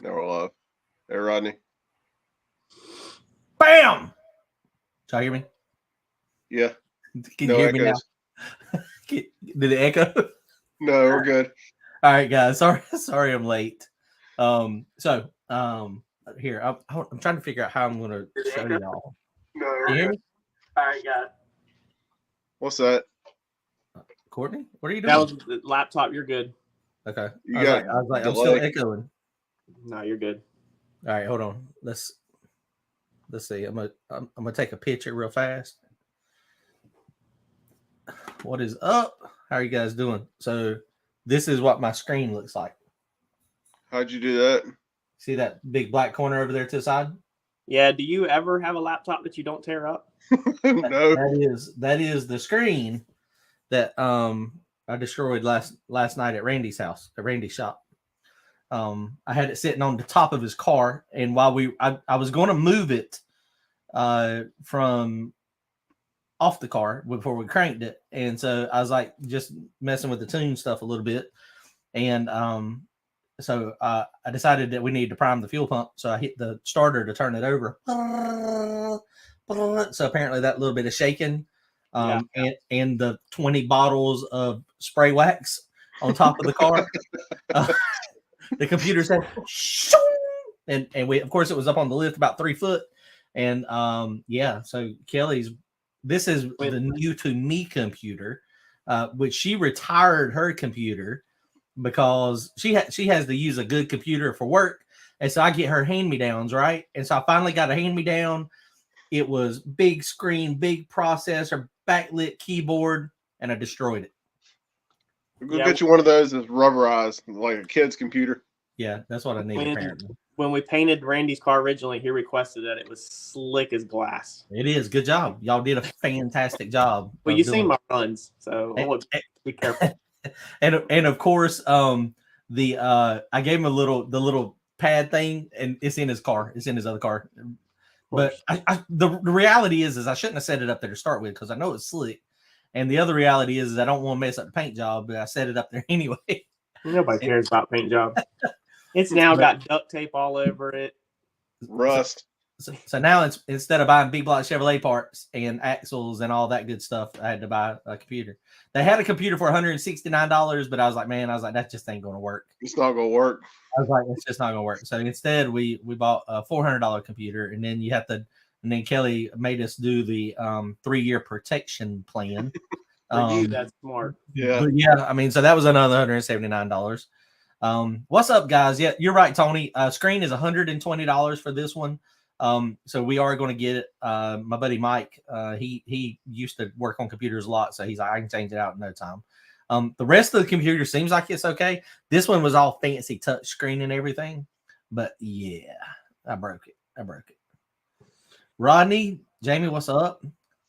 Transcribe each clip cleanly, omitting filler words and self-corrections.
Now we're live. Hey, Rodney. Bam! Did you hear me? Yeah. Can you hear me now? Did it echo? No, we're good. All right, guys. Sorry, I'm late. Here I'm trying to figure out how I'm going to show y'all. No, Can you hear me? All right, guys. What's that? Courtney, what are you doing? That was the laptop. You're good. Okay. You I got was like, I'm delay. still echoing. No, you're good. All right, hold on. Let's see. I'm gonna take a picture real fast. What is up? How are you guys doing? So this is what my screen looks like. How'd you do that? See that big black corner over there to the side? Yeah. Do you ever have a laptop that you don't tear up? No. That is the screen that I destroyed last night at Randy's house, at Randy's shop. I had it sitting on the top of his car, and while I was going to move it from off the car before we cranked it, and so I was like just messing with the tune stuff a little bit, and so I decided that we needed to prime the fuel pump, so I hit the starter to turn it over. So apparently that little bit of shaking, and the 20 bottles of spray wax on top of the car. The computer said, Shoo! and we, of course, it was up on the lift about 3 foot. And so this is the new to me computer, which she retired her computer because she has to use a good computer for work. And so I get her hand-me-downs, right? And so I finally got a hand-me-down. It was big screen, big processor, backlit keyboard, and I destroyed it. Go get you one of those that's rubberized, like a kid's computer. Yeah, that's what I need apparently. When we painted Randy's car originally, he requested that it was slick as glass. It is. Good job. Y'all did a fantastic job. Well, you seen my runs, so be careful. And of course, I gave him the little pad thing, and it's in his car. It's in his other car. But the reality is I shouldn't have set it up there to start with because I know it's slick. And the other reality is I don't want to mess up the paint job, but I set it up there anyway. Nobody cares about paint job. It's now got duct tape all over it. Rust. So now it's instead of buying big block Chevrolet parts and axles and all that good stuff, I had to buy a computer. They had a computer for $169, but I was like, that just ain't going to work. It's not going to work. I was like, it's just not going to work. So instead, we bought a $400 computer, and then and then Kelly made us do the 3-year protection plan. That's smart. Yeah. But yeah, I mean, so that was another $179. What's up, guys? Yeah, you're right, Tony. Screen is $120 for this one. So we are going to get it. My buddy Mike, he used to work on computers a lot, so he's like, I can change it out in no time. The rest of the computer seems like it's okay. This one was all fancy touch screen and everything, but yeah, I broke it. Rodney, Jamie, what's up?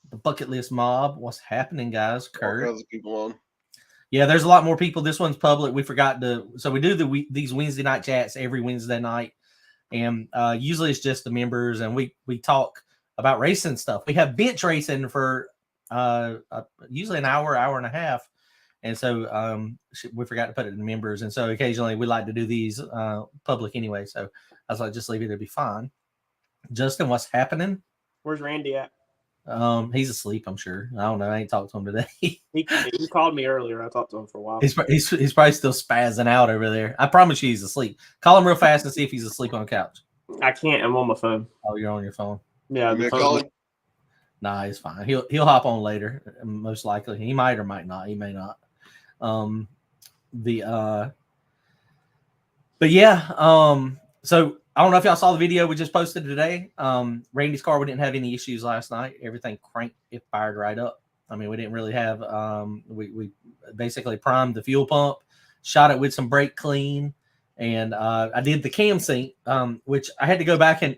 The bucket list mob, what's happening, guys? Kurt, all kinds of people on. Yeah, there's a lot more people. This one's public. We forgot to, so we do these Wednesday night chats every Wednesday night, and usually it's just the members, and we talk about racing stuff. We have bench racing for usually an hour and a half, and so we forgot to put it in the members, and so occasionally we like to do these public anyway. So I was like, just leave it; it'll be fine. Justin, what's happening? Where's Randy at? He's asleep, I'm sure. I don't know. I ain't talked to him today. he called me earlier. I talked to him for a while. He's probably still spazzing out over there. I promise you he's asleep. Call him real fast and see if he's asleep on the couch. I can't. I'm on my phone. Oh, you're on your phone? Yeah. Nah, he's fine. He'll hop on later, most likely. He might or might not. He may not. But yeah. So I don't know if y'all saw the video we just posted today. Randy's car, we didn't have any issues last night. Everything cranked, it fired right up. I mean, we didn't really have, we basically primed the fuel pump, shot it with some brake clean, and I did the cam sync, which I had to go back and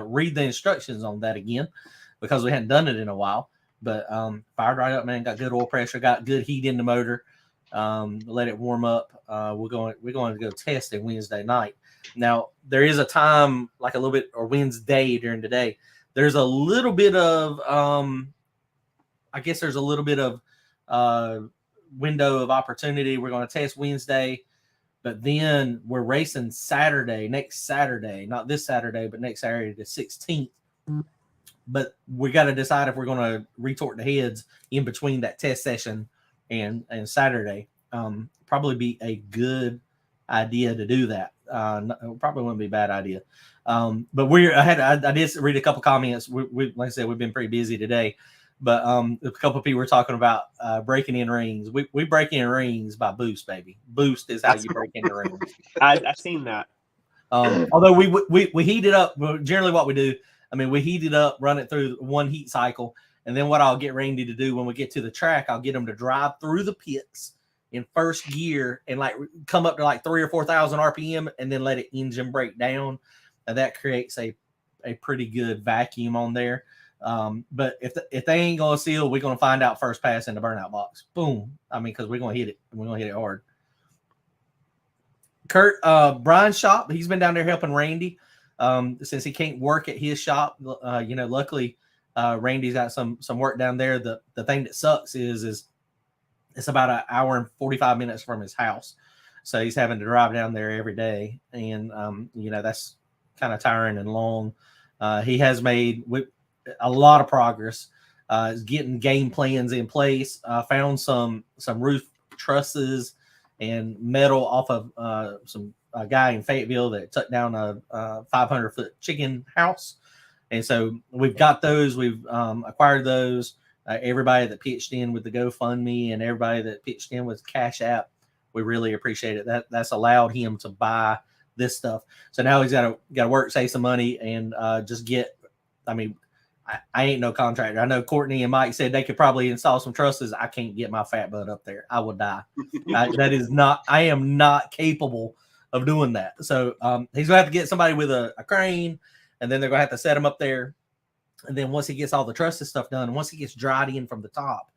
read the instructions on that again because we hadn't done it in a while. But fired right up, man. Got good oil pressure, got good heat in the motor. Let it warm up. We're going to go test it Wednesday night. Now, there is a time, like a little bit, or Wednesday during the day, there's a little bit of, window of opportunity. We're going to test Wednesday But then we're racing next Saturday, not this Saturday, but next Saturday, the 16th. But we got to decide if we're going to retort the heads in between that test session and Saturday. Probably be a good idea to do that. Probably wouldn't be a bad idea. But I did read a couple comments. We like I said, we've been pretty busy today, but a couple of people were talking about breaking in rings. We break in rings by boost, baby. Boost is how you break in the rings. I've seen that. Although we heat it up. Generally, what we do, I mean, we heat it up, run it through one heat cycle, and then what I'll get Randy to do when we get to the track, I'll get him to drive through the pits in first gear and like come up to like 3,000 or 4,000 RPM, and then let it engine break down, and that creates a pretty good vacuum on there. But if they ain't gonna seal, we're gonna find out first pass in the burnout box. Boom. I mean, because we're gonna hit it. We're gonna hit it hard. Kurt, Brian's shop, he's been down there helping Randy since he can't work at his shop. Luckily, Randy's got some work down there. The thing that sucks is it's about an hour and 45 minutes from his house, so he's having to drive down there every day, and that's kind of tiring and long. He has made a lot of progress. Is getting game plans in place. Found some roof trusses and metal off of a guy in Fayetteville that took down a 500-foot chicken house. And so we've got those. We've acquired those. Everybody that pitched in with the GoFundMe and everybody that pitched in with Cash App, we really appreciate it. That's allowed him to buy this stuff. So now he's got to work, save some money, and just get. I mean, I ain't no contractor. I know Courtney and Mike said they could probably install some trusses. I can't get my fat butt up there. I would die. I am not capable of doing that. So he's gonna have to get somebody with a crane, and then they're gonna have to set him up there. And then once he gets all the trusses stuff done, once he gets dried in from the top,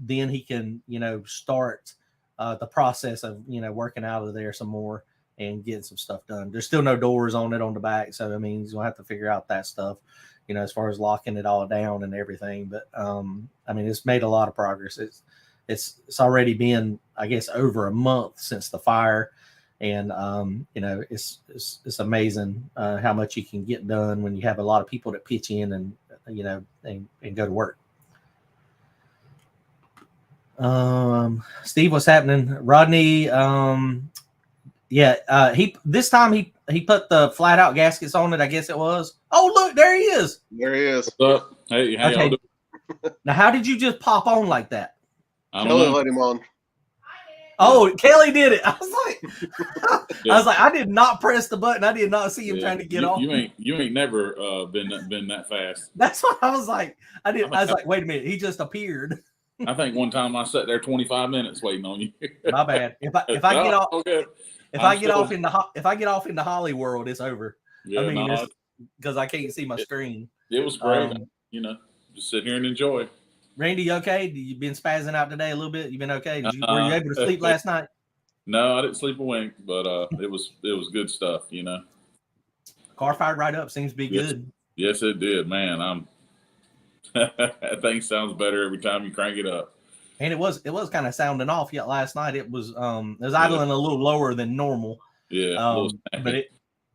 then he can, start the process of, working out of there some more and getting some stuff done. There's still no doors on it on the back. So, I mean, he's gonna have to figure out that stuff, as far as locking it all down and everything. But, I mean, it's made a lot of progress. It's already been, I guess, over a month since the fire. And, it's amazing how much you can get done when you have a lot of people that pitch in and, and go to work. Steve, what's happening? Rodney, this time he put the flat out gaskets on it, I guess it was. Oh, look, there he is. There he is. What's up? Hey, how y'all doing? Now, how did you just pop on like that? Kelly let him on. Oh, Kelly did it. I was like, I did not press the button. I did not see him trying to get off. You ain't never been that fast. That's what I was like. I was like, wait a minute, he just appeared. I think one time I sat there 25 minutes waiting on you. My bad. If I get off, if I get off into Holly World, it's over. Yeah, I mean, because I can't see my screen. It was great. Just sit here and enjoy. Randy, you okay? You been spazzing out today a little bit? You been okay? Were you able to sleep last night? No, I didn't sleep a wink, but it was good stuff. Car fired right up. Seems to be good. Yes, it did, man. That thing sounds better every time you crank it up. And it was kind of sounding off yet last night. It was idling a little lower than normal. Yeah, but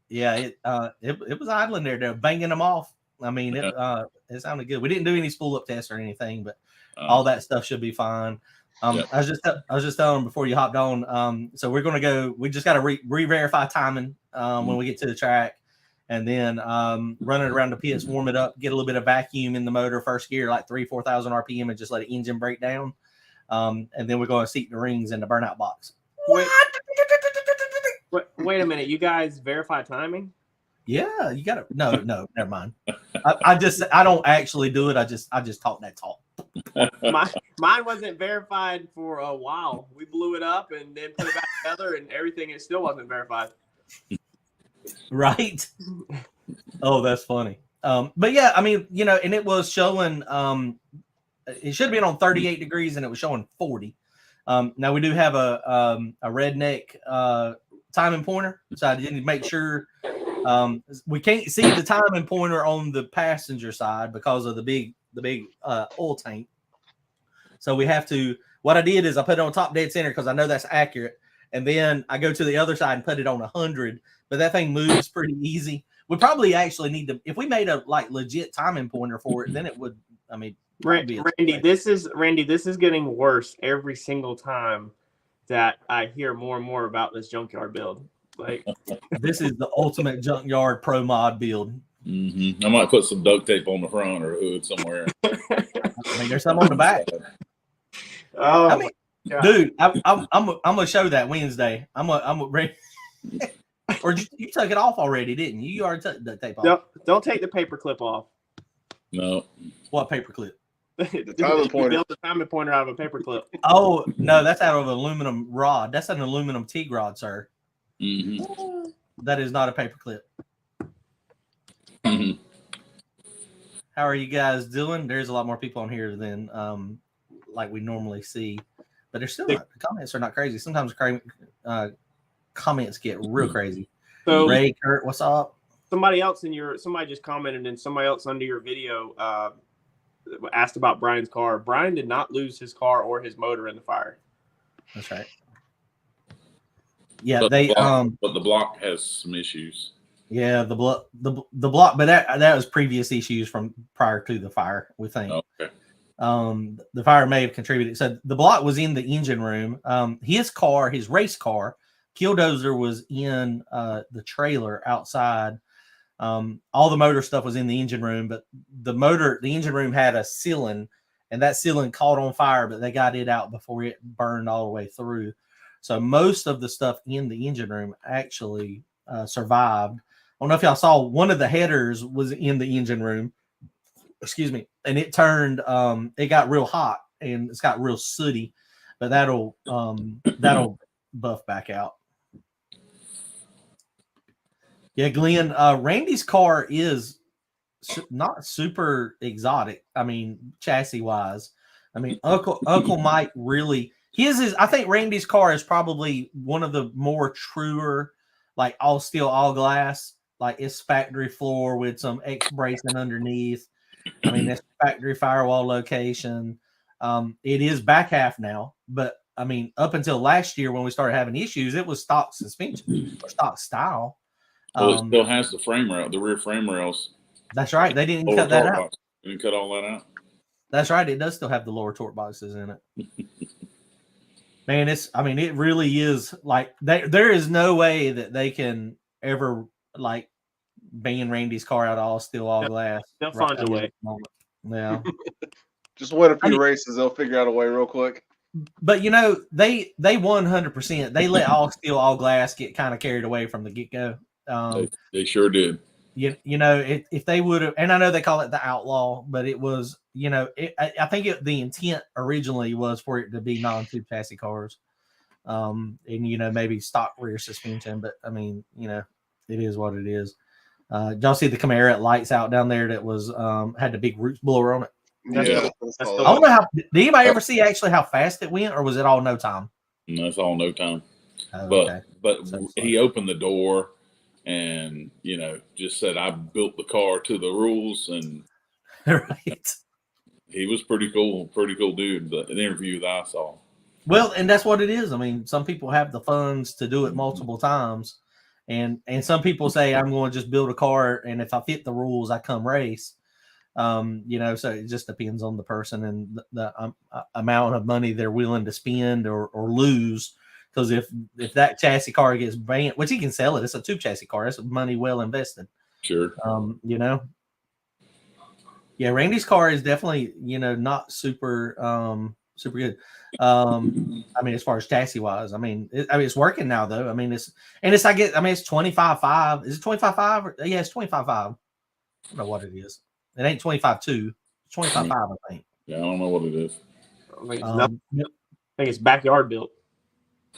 it was idling there. They're banging them off. I mean, it sounded good. We didn't do any spool up tests or anything, but all that stuff should be fine. I was just telling them before you hopped on. So we're gonna go. We just got to re-verify timing when we get to the track, and then run it around the pits, warm it up, get a little bit of vacuum in the motor first gear, like 3,000-4,000 RPM, and just let the engine break down. And then we're going to seat the rings in the burnout box. Wait a minute. You guys verify timing? Yeah, you got to. No, never mind. I don't actually do it. I just talk that talk. Mine wasn't verified for a while. We blew it up and then put it back together, and everything. It still wasn't verified. Right. Oh, that's funny. But yeah, I mean, and it was showing. It should have been on 38 degrees, and it was showing 40. Now we do have a redneck timing pointer, so I didn't make sure. We can't see the timing pointer on the passenger side because of the big oil tank. So we have to. What I did is I put it on top dead center because I know that's accurate, and then I go to the other side and put it on 100. But that thing moves pretty easy. We probably actually need to, if we made a like legit timing pointer for it, then it would. I mean, Randy, this is getting worse every single time that I hear more and more about this junkyard build. Like, this is the ultimate junkyard pro mod build. I might put some duct tape on the front or hood somewhere. I mean, there's some on the back. Oh, I mean, dude, I'm gonna show that Wednesday. I'm gonna or you took it off already, didn't you? You already took the tape off. Don't take the paper clip off. No. What paper clip? The timing pointer. Built the timing pointer out of a paper clip. Oh no, that's out of an aluminum rod. That's an aluminum TIG rod, sir. That is not a paper clip. How are you guys doing? There's a lot more people on here than like we normally see, but they're still not, the comments are not crazy. Sometimes comments get real crazy. So Ray, Kurt, what's up? Somebody just commented, and somebody else under your video asked about Brian's car. Brian did not lose his car or his motor in the fire. That's right. Yeah, but they but the block has some issues. Yeah, the block, but that was previous issues from prior to the fire, we think. Okay. The fire may have contributed. So the block was in the engine room. His car, his race car, Killdozer, was in the trailer outside. All the motor stuff was in the engine room, but the engine room had a ceiling, and that ceiling caught on fire, but they got it out before it burned all the way through. So most of the stuff in the engine room actually survived. I don't know if y'all saw, one of the headers was in the engine room. Excuse me. And it turned, it got real hot and it's got real sooty, but that'll buff back out. Yeah, Glenn, Randy's car is not super exotic. I mean, chassis wise. I mean, Uncle Mike really, I think Randy's car is probably one of the more truer, like all steel, all glass, like it's factory floor with some X bracing underneath. I mean, it's factory firewall location. It is back half now, but I mean, up until last year when we started having issues, it was stock suspension or stock style. Well, it still has the frame rail, the rear frame rails. That's right. They didn't cut that out. They didn't cut all that out. That's right. It does still have the lower torque boxes in it. Man, it really is like there is no way that they can ever like ban Randy's car out all steel, all glass. They'll find a way. Yeah. Just win a few races, they'll figure out a way real quick. But they won 100%. They let all steel, all glass get kind of carried away from the get-go. They sure did. You know, if they would have, and I know they call it the outlaw, but it was, you know, I think the intent originally was for it to be non-tube chassis cars, and you know, maybe stock rear suspension. But I mean, you know, it is what it is. Did y'all see the Camaro lights out down there that was had the big roots blower on it? Yeah, I don't know how. Did anybody ever see actually how fast it went, or was it all no time? No, it's all no time. Oh, but he opened the door and, you know, just said, I built the car to the rules. And right. He was pretty cool dude, the interview that I saw. Well, and that's what it is. I mean, some people have the funds to do it multiple times. And some people say, I'm going to just build a car, and if I fit the rules, I come race. You know, so it just depends on the person and the amount of money they're willing to spend or lose. Because if that chassis car gets banned, which he can sell it, it's a tube chassis car. That's money well invested. Sure. You know. Yeah, Randy's car is definitely, you know, not super good. I mean, as far as chassis wise, I mean, it's working now though. I mean, it's 25.5. Is it 25.5? Yeah, it's 25.5. I don't know what it is. It ain't 25.2. It's 25.5, I think. Yeah, I don't know what it is. I think it's backyard built.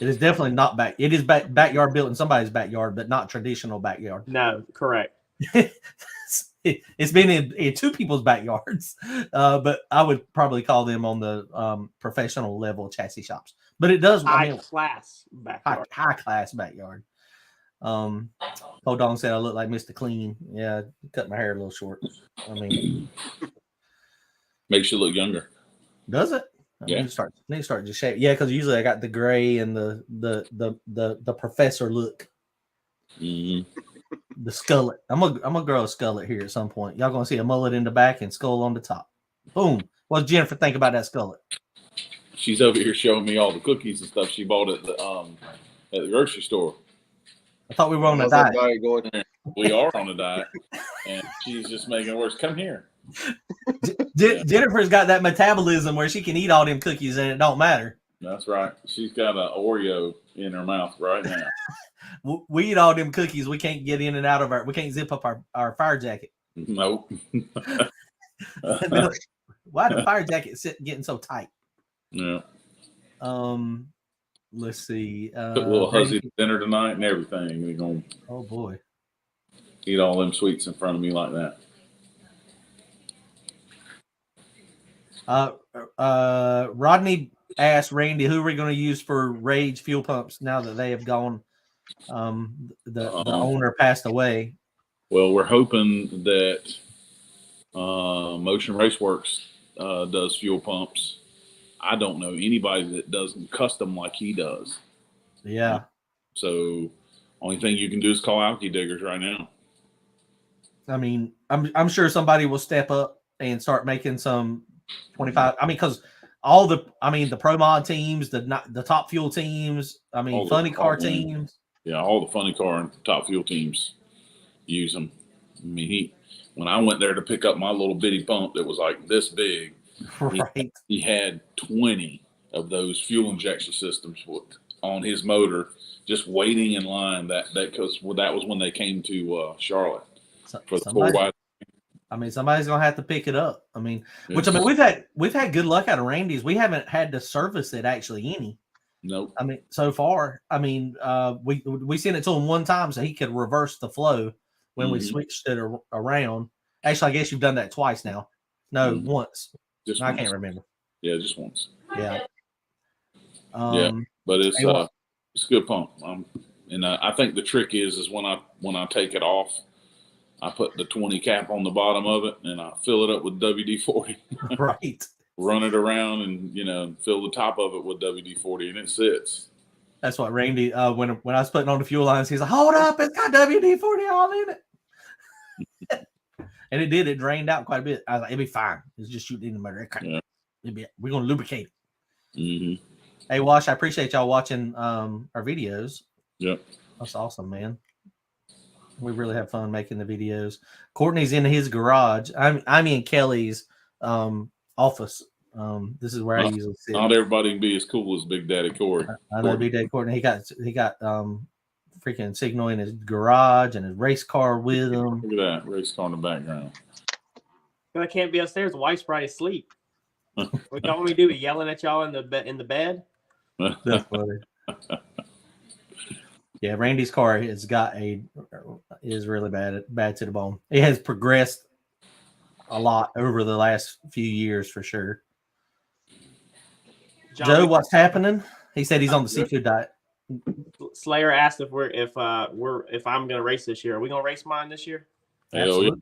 It is definitely not back. It is backyard built in somebody's backyard, but not traditional backyard. No, correct. It's been in two people's backyards, but I would probably call them on the professional level chassis shops. But it does high class backyard. High class backyard. Old Dong said I look like Mr. Clean. Yeah, cut my hair a little short. I mean, makes you look younger. Does it? Yeah. Need to start just shape. Yeah, because usually I got the gray and the professor look. Mm-hmm. The skullet. I'm gonna grow a skullet here at some point. Y'all gonna see a mullet in the back and skull on the top. Boom. What does Jennifer think about that skullet? She's over here showing me all the cookies and stuff she bought at the grocery store. I thought we were on a How's that diet. diet going? We are on a diet, and she's just making it worse. Come here. Jennifer's got that metabolism where she can eat all them cookies and it don't matter. That's right. She's got an Oreo in her mouth right now. We eat all them cookies. We can't get in and out of we can't zip up our fire jacket. Nope. Why the fire jacket getting so tight? Yeah. Let's see. Put a little hussy dinner tonight and everything. We're gonna boy, eat all them sweets in front of me like that. Rodney asked Randy, who are we going to use for Rage fuel pumps now that they have gone? The owner passed away. Well, we're hoping that Motion Raceworks does fuel pumps. I don't know anybody that does them custom like he does. Yeah. So only thing you can do is call Alky Diggers right now. I mean, I'm sure somebody will step up and start making some 25. I mean, because the pro mod teams, the top fuel teams, funny car teams. Yeah, all the funny car and top fuel teams use them. I mean, when I went there to pick up my little bitty pump that was like this big, right? He had 20 of those fuel injection systems on his motor, just waiting in line. That was when they came to Charlotte for the 4 wide. Somebody's gonna have to pick it up. We've had good luck out of Randy's. We haven't had to service it actually any. Nope. So far, we sent it to him one time so he could reverse the flow when we switched it around. Actually, I guess you've done that twice now. No, once. I can't remember. Yeah, just once. Yeah. Yeah, but it's a good pump. And I think the trick is when I take it off, I put the 20 cap on the bottom of it and I fill it up with WD-40. Right. Run it around and fill the top of it with WD-40 and it sits. That's what Randy when I was putting on the fuel lines, he's like, "Hold up, it's got WD-40 all in it." And it did. It drained out quite a bit. I was like, "It'll be fine. It's just shooting in the motor. Yeah. We're gonna lubricate it." Mm-hmm. Hey, Wash, I appreciate y'all watching our videos. Yep, that's awesome, man. We really have fun making the videos. Courtney's in his garage. I'm in Kelly's office. This is where I usually sit. Not everybody can be as cool as Big Daddy Corey. I know Big Daddy Courtney. He got freaking signal in his garage and his race car with him. Look at that race car in the background. I can't be upstairs. The wife's probably asleep. What y'all want me to do? Be yelling at y'all in the bed? That's funny. Yeah, Randy's car is really bad to the bone. It has progressed a lot over the last few years for sure. Joe, what's happening? He said he's on the seafood diet. Slayer asked if I'm gonna race this year. Are we gonna race mine this year? Absolutely.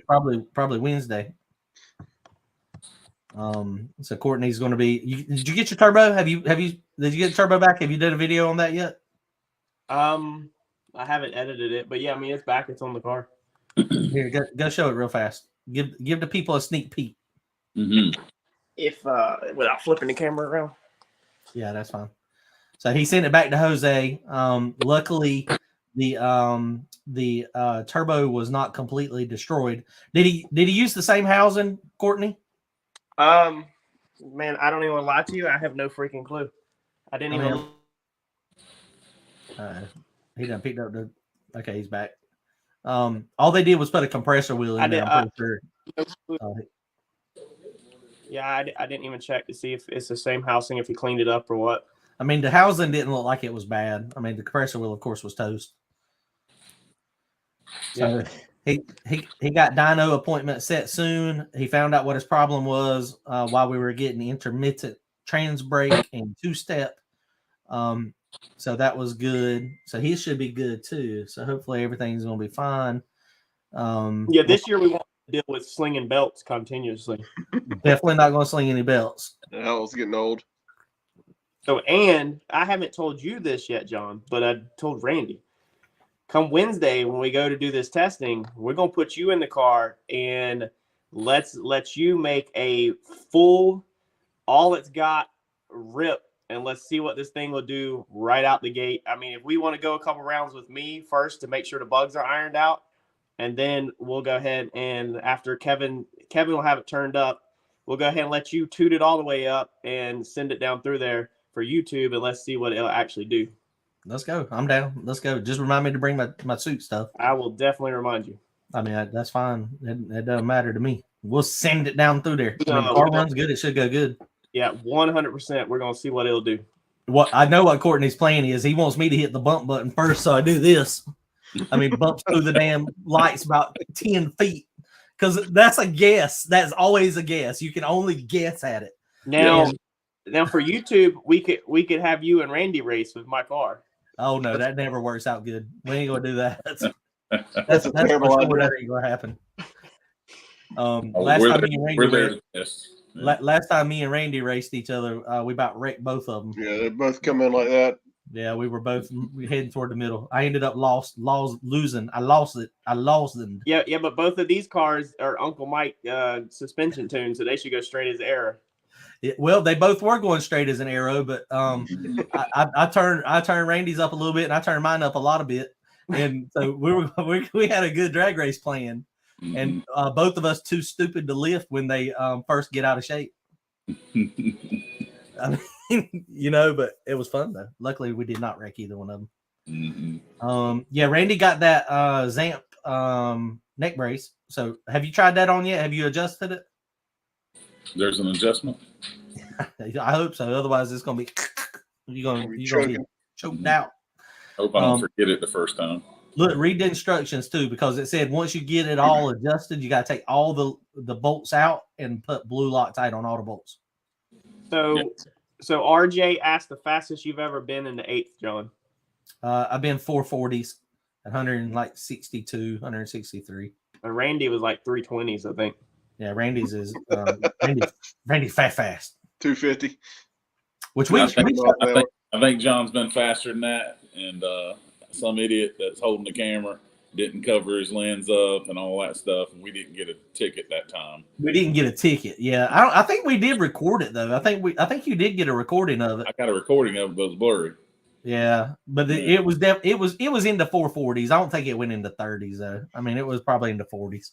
Probably Wednesday. So Courtney's going to be. Did you get your turbo? Did you get the turbo back? Have you done a video on that yet? I haven't edited it, but yeah, it's back. It's on the car. Here, go show it real fast. Give the people a sneak peek. Mm-hmm. If without flipping the camera around. Yeah, that's fine. So he sent it back to Jose. Luckily, the turbo was not completely destroyed. Did he use the same housing, Courtney? Man, I don't even want to lie to you. I have no freaking clue. I didn't even. He done picked up the. Okay, he's back. All they did was put a compressor wheel in there. I'm pretty sure. Yeah, I didn't even check to see if it's the same housing, if he cleaned it up or what. The housing didn't look like it was bad. The compressor wheel, of course, was toast. So he got dyno appointment set soon. He found out what his problem was while we were getting intermittent trans brake and two-step. So that was good. So he should be good too. So hopefully everything's going to be fine. This year we deal with slinging belts continuously. Definitely not going to sling any belts. The hell's getting old. So, and I haven't told you this yet, John, but I told Randy. Come Wednesday when we go to do this testing, we're gonna put you in the car and let you make a full, all it's got rip, and let's see what this thing will do right out the gate. I mean, if we want to go a couple rounds with me first to make sure the bugs are ironed out, and then we'll go ahead and after Kevin will have it turned up, we'll go ahead and let you toot it all the way up and send it down through there for YouTube, and let's see what it'll actually do. Let's go. I'm down. Let's go. Just remind me to bring my suit stuff. I will definitely remind you. I mean, that's fine. It doesn't matter to me. We'll send it down through there. I mean, the car runs good. It should go good. Yeah, 100%. We're going to see what it'll do. What I know what Courtney's plan is. He wants me to hit the bump button first, so I do this. I mean, bumps through the damn lights about 10 feet. Because that's a guess. That's always a guess. You can only guess at it. Now for YouTube, we could have you and Randy race with my car. Oh no, that never works out good. We ain't gonna do that. That's a terrible idea. That ain't gonna happen. Last time me and Randy raced each other, we about wrecked both of them. Yeah, they both come in like that. Yeah, we were both heading toward the middle. I ended up losing. I lost them. Yeah, but both of these cars are Uncle Mike suspension tuned, so they should go straight as arrow. Well, they both were going straight as an arrow, but I turned Randy's up a little bit, and I turned mine up a lot of bit, and so we had a good drag race plan, and both of us too stupid to lift when they first get out of shape. I mean, but it was fun though. Luckily, we did not wreck either one of them. Yeah, Randy got that Zamp neck brace. So, have you tried that on yet? Have you adjusted it? There's an adjustment. I hope so. Otherwise, it's gonna be you're gonna be choked out. Hope I don't forget it the first time. Look, read the instructions too, because it said once you get it all adjusted, you got to take all the bolts out and put blue Loctite on all the bolts. So RJ asked the fastest you've ever been in the 8th, John. I've been 440s, 162, 163. And Randy was like 320s, I think. Yeah, Randy's is Randy fast. 250. Which I think John's been faster than that, and some idiot that's holding the camera didn't cover his lens up and all that stuff, and we didn't get a ticket that time. We didn't get a ticket. Yeah, I think we did record it though. I think you did get a recording of it. I got a recording of it, but it was blurry. Yeah, but it was into 440s. I don't think it went into 30s though. I mean, it was probably into 40s.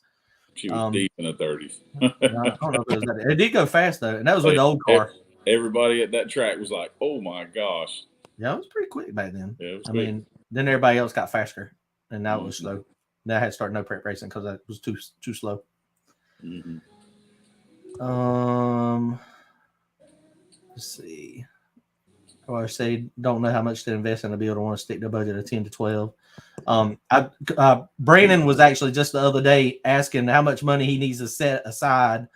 She was deep in the 30s. I don't know if it was that. It did go fast though, and that was with the old car. Everybody at that track was like, "Oh my gosh!" Yeah, it was pretty quick back then. Yeah, I mean, then everybody else got faster, and now it was slow. Now I had to start no prep racing because that was too slow. Mm-hmm. Let's see. I say don't know how much to invest in a build. I want to stick to a budget of 10 to 12. Brandon was actually just the other day asking how much money he needs to set aside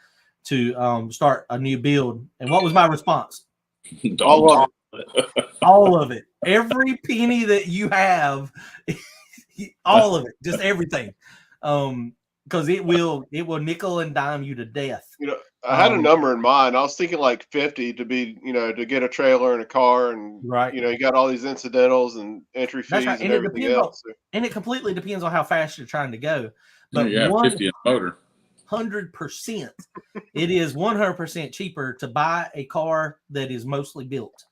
to start a new build. And what was my response? All of it. Every penny that you have, all of it, just everything. Because it will nickel and dime you to death. I had a number in mind. I was thinking like 50 to be, to get a trailer and a car, and right. You got all these incidentals and entry fees and everything else. And it completely depends on how fast you're trying to go. But you have 50 in a motor. 100%. It is 100% cheaper to buy a car that is mostly built.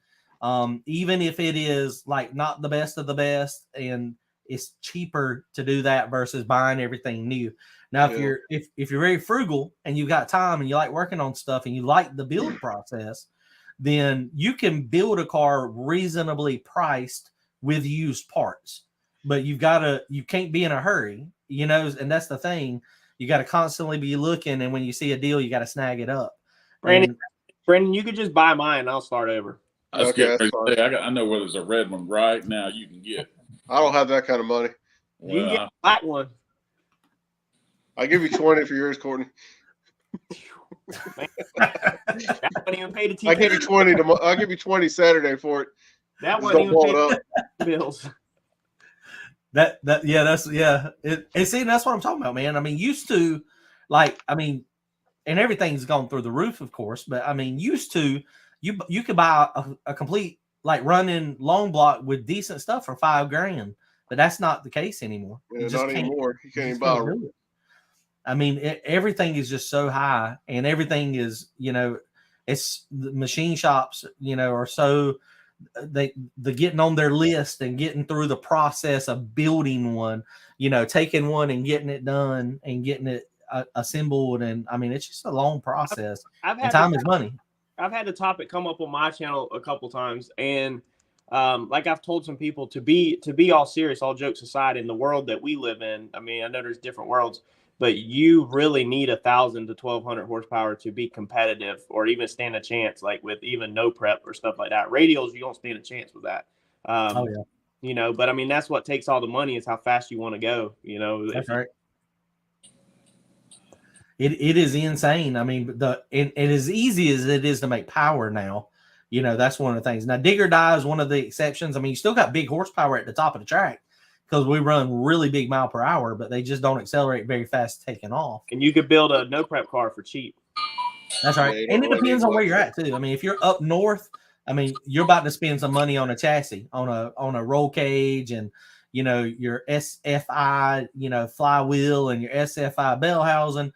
Even if it is like not the best of the best, and it's cheaper to do that versus buying everything new. Now, if you're very frugal and you've got time and you like working on stuff and you like the build process, then you can build a car reasonably priced with used parts. But you can't be in a hurry, and that's the thing. You got to constantly be looking, and when you see a deal, you got to snag it up. Brandon, you could just buy mine and I'll start over. I know where there's a red one right now you can get. I don't have that kind of money. You can get a black one. I'll give you 20 for yours, Courtney. That wouldn't even pay the TV. I'll give you 20. I'll give you 20 Saturday for it. That wouldn't even pay the bills. That's what I'm talking about, man. I mean, used to like, I mean, and everything's gone through the roof, of course, but I mean, used to you could buy a complete like running long block with decent stuff for $5,000, but that's not the case anymore. Yeah, not anymore. You can't even buy it. I mean, everything is just so high, and everything is, it's the machine shops, are so they're getting on their list and getting through the process of building one, taking one and getting it done and getting it assembled. And I mean, it's just a long process. And time is money. I've had the topic come up on my channel a couple times, and like I've told some people, to be all serious, all jokes aside, in the world that we live in, I mean, I know there's different worlds, but you really need 1,000 to 1,200 horsepower to be competitive or even stand a chance, like with even no prep or stuff like that. Radials, you don't stand a chance with that. But I mean, that's what takes all the money, is how fast you want to go. That's right. It is insane. I mean, and as easy as it is to make power now, that's one of the things. Now, dig or die is one of the exceptions. I mean, you still got big horsepower at the top of the track because we run really big mile per hour, but they just don't accelerate very fast taking off. And you could build a no prep car for cheap. That's right. And it depends on where you're at too. I mean, if you're up north, I mean, you're about to spend some money on a chassis, on a roll cage, and your SFI, flywheel, and your SFI bell housing.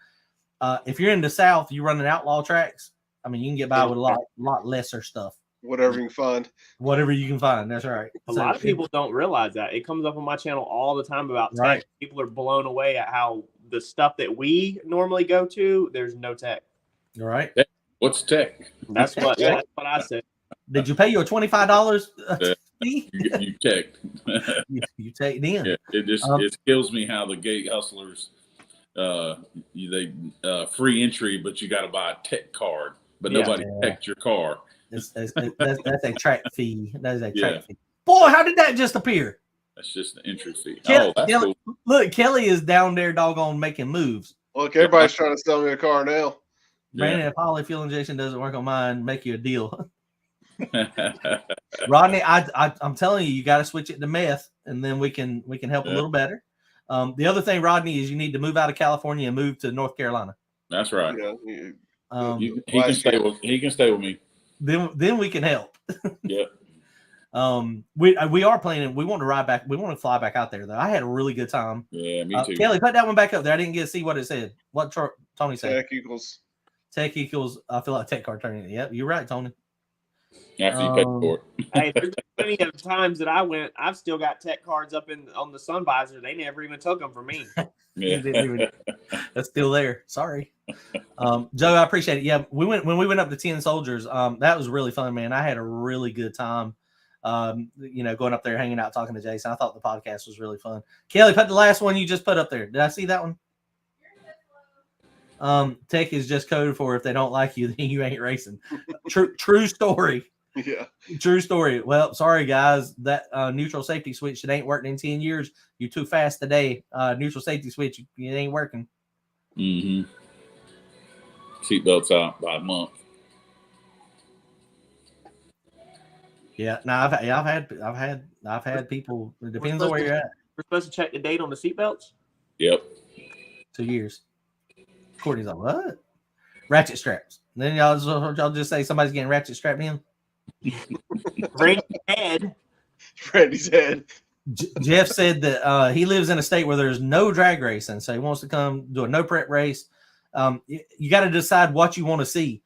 If you're in the South, you running outlaw tracks. I mean, you can get by with a lot lesser stuff. Whatever you can find. Whatever you can find. That's right. A lot of people don't realize that. It comes up on my channel all the time about tech. Right. People are blown away at how the stuff that we normally go to, there's no tech. All right. What's tech? That's what I said. Did you pay your $25 fee? You teched. you take in. Yeah, it kills me how the gate hustlers they free entry, but you got to buy a tech card, but nobody teched your car. That's a track fee. That is a track fee. Boy, how did that just appear? That's just an entry fee. Kelly, that's cool. Look, Kelly is down there doggone making moves. Look, everybody's trying to sell me a car now. Brandon, if poly fuel injection doesn't work on mine, make you a deal. Rodney, I'm telling you, you got to switch it to meth, and then we can help a little better. The other thing, Rodney, is you need to move out of California and move to North Carolina. That's right. Yeah, he can stay with me. Then we can help. Yeah. We are planning. We want to ride back. We want to fly back out there though. I had a really good time. Yeah, me too. Kelly, put that one back up there. I didn't get to see what it said. What Tony said. Tech equals. I feel like tech card turning. Yep, you're right, Tony. After you pay for it. Hey, there's plenty of times that I went. I've still got tech cards up on the sun visor. They never even took them from me. Yeah. That's still there. Sorry, Joe. I appreciate it. Yeah, when we went up to 10 Soldiers. That was really fun, man. I had a really good time. Going up there, hanging out, talking to Jason. I thought the podcast was really fun. Kelly, put the last one you just put up there. Did I see that one? Tech is just code for if they don't like you, then you ain't racing. True story. Yeah. True story. Well, sorry guys, that neutral safety switch, it ain't working in 10 years. You're too fast today. Neutral safety switch, it ain't working. Mm-hmm. Seatbelts out by a month. Yeah, no, I've had people. It depends on where you're at. We're supposed to check the date on the seatbelts. Yep. 2 years. Courtney's like, what? Ratchet straps. And then y'all just say somebody's getting ratchet strapped in. Randy's head. Jeff said that he lives in a state where there's no drag racing, so he wants to come do a no prep race. You got to decide what you want to see.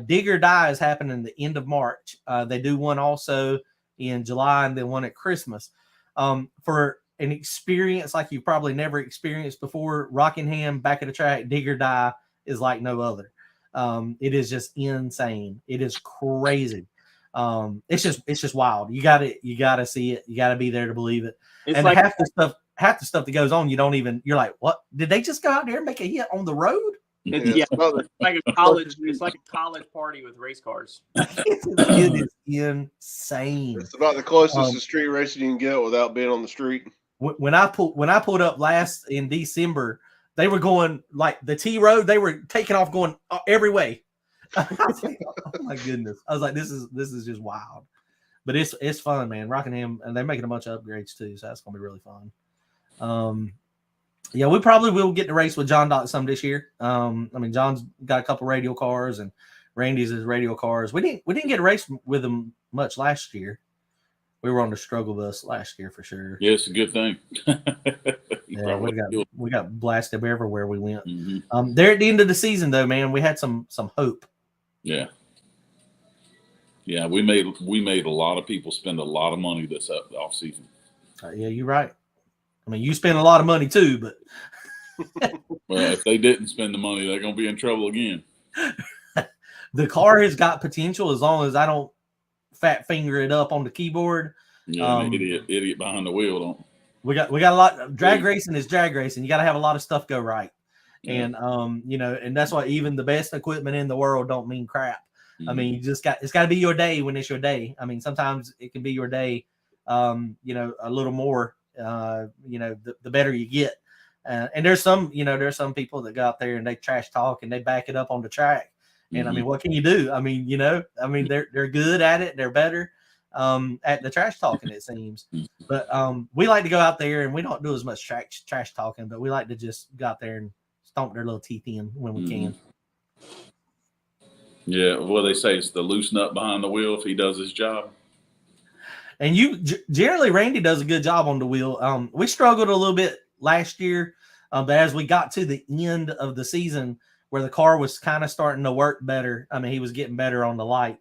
Dig or Die is happening the end of March. They do one also in July and then one at Christmas. For an experience like you've probably never experienced before, Rockingham back at the track, Dig or Die is like no other. It is just insane. It is crazy. It's just wild. You gotta see it. You gotta be there to believe it. It's and like half the stuff that goes on, you're like, what? Did they just go out there and make a hit on the road? It's like a college. It's like a college party with race cars. It is insane. It's about the closest to street racing you can get without being on the street. When I pulled up last in December, they were going like the T road. They were taking off going every way. Oh my goodness! I was like, this is just wild, but it's fun, man. Rockingham, and they're making a bunch of upgrades too, so that's gonna be really fun. Yeah, we probably will get to race with John Dot some this year. I mean, John's got a couple radial cars, and Randy's his radial cars. We didn't get a race with him much last year. We were on the struggle bus last year for sure. Yeah, it's a good thing. Yeah, we got blasted everywhere we went. There at the end of the season, though, man, we had some hope. Yeah. Yeah, we made a lot of people spend a lot of money this off season. Yeah, you're right. I mean, you spend a lot of money too, but well, if they didn't spend the money, they're gonna be in trouble again. The car has got potential as long as I don't fat finger it up on the keyboard. Yeah, an idiot behind the wheel don't. We got a lot of drag racing is drag racing. You got to have a lot of stuff go right. Yeah. And you know, and that's why even the best equipment in the world don't mean crap. I mean, it's got to be your day when it's your day. I mean, sometimes it can be your day you know, a little more you know, the better you get. And there's some people that go out there and they trash talk and they back it up on the track. And I mean, what can you do? I mean, you know, they're good at it. They're better at the trash talking, it seems. But we like to go out there and we don't do as much trash talking, but we like to just go out there and stomp their little teeth in when we can. Yeah, well, they say it's the loose nut behind the wheel if he does his job. And generally, Randy does a good job on the wheel. We struggled a little bit last year, but as we got to the end of the season where the car was kind of starting to work better, I mean, he was getting better on the light.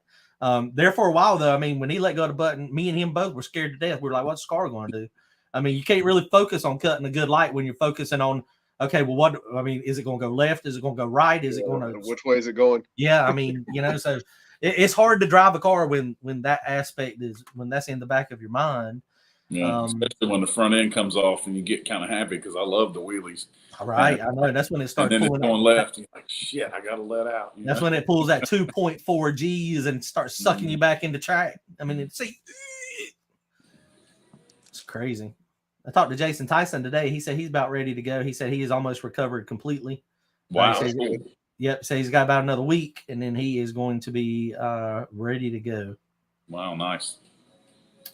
There for a while, though, I mean, when he let go of the button, me and him both were scared to death. We were like, what's the car going to do? I mean, you can't really focus on cutting a good light when you're focusing on, okay, well, is it going to go left? Is it going to go right? Is it going to... Which way is it going? Yeah, I mean, you know, so it's hard to drive a car when that aspect is, when that's in the back of your mind. Yeah, especially when the front end comes off and you get kind of happy because I love the wheelies. All right, I know. That's when it starts pulling going left. You're like, shit, I got to let out. That's when it pulls that 2.4 Gs and starts sucking you back into track. I mean, it's crazy. I talked to Jason Tyson today. He said he's about ready to go. He said he is almost recovered completely. Wow. Yep. So he's got about another week, and then he is going to be ready to go. Wow, nice.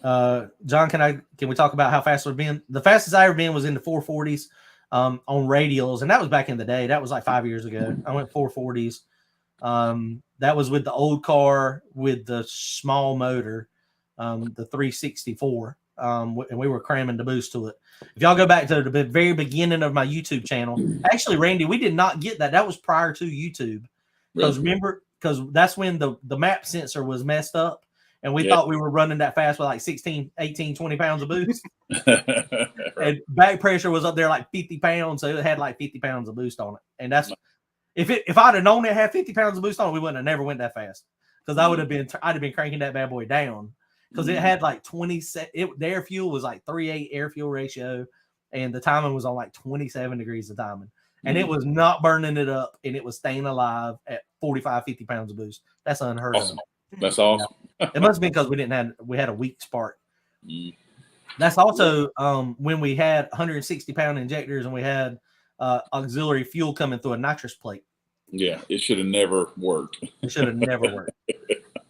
John, can we talk about how fast we've been? The fastest I ever been was in the 440s on radials, and that was back in the day. That was like 5 years ago. I went 440s. That was with the old car with the small motor, the 364. And we were cramming the boost to it. If y'all go back to the very beginning of my YouTube channel, actually, Randy, we did not get that. That was prior to YouTube. Because remember, because that's when the map sensor was messed up. And we thought we were running that fast with like 16, 18, 20 pounds of boost. And back pressure was up there like 50 pounds. So it had like 50 pounds of boost on it. And that's, if I'd have known it had 50 pounds of boost on it, we wouldn't have never went that fast. Because I'd have been cranking that bad boy down. Because it had like the air fuel was like 3.8 air fuel ratio. And the timing was on like 27 degrees of timing. And it was not burning it up. And it was staying alive at 45, 50 pounds of boost. That's unheard of. That's awesome. It must have been because we had a weak spark. That's also when we had 160 pound injectors and we had auxiliary fuel coming through a nitrous plate. Yeah, it should have never worked. It should have never worked.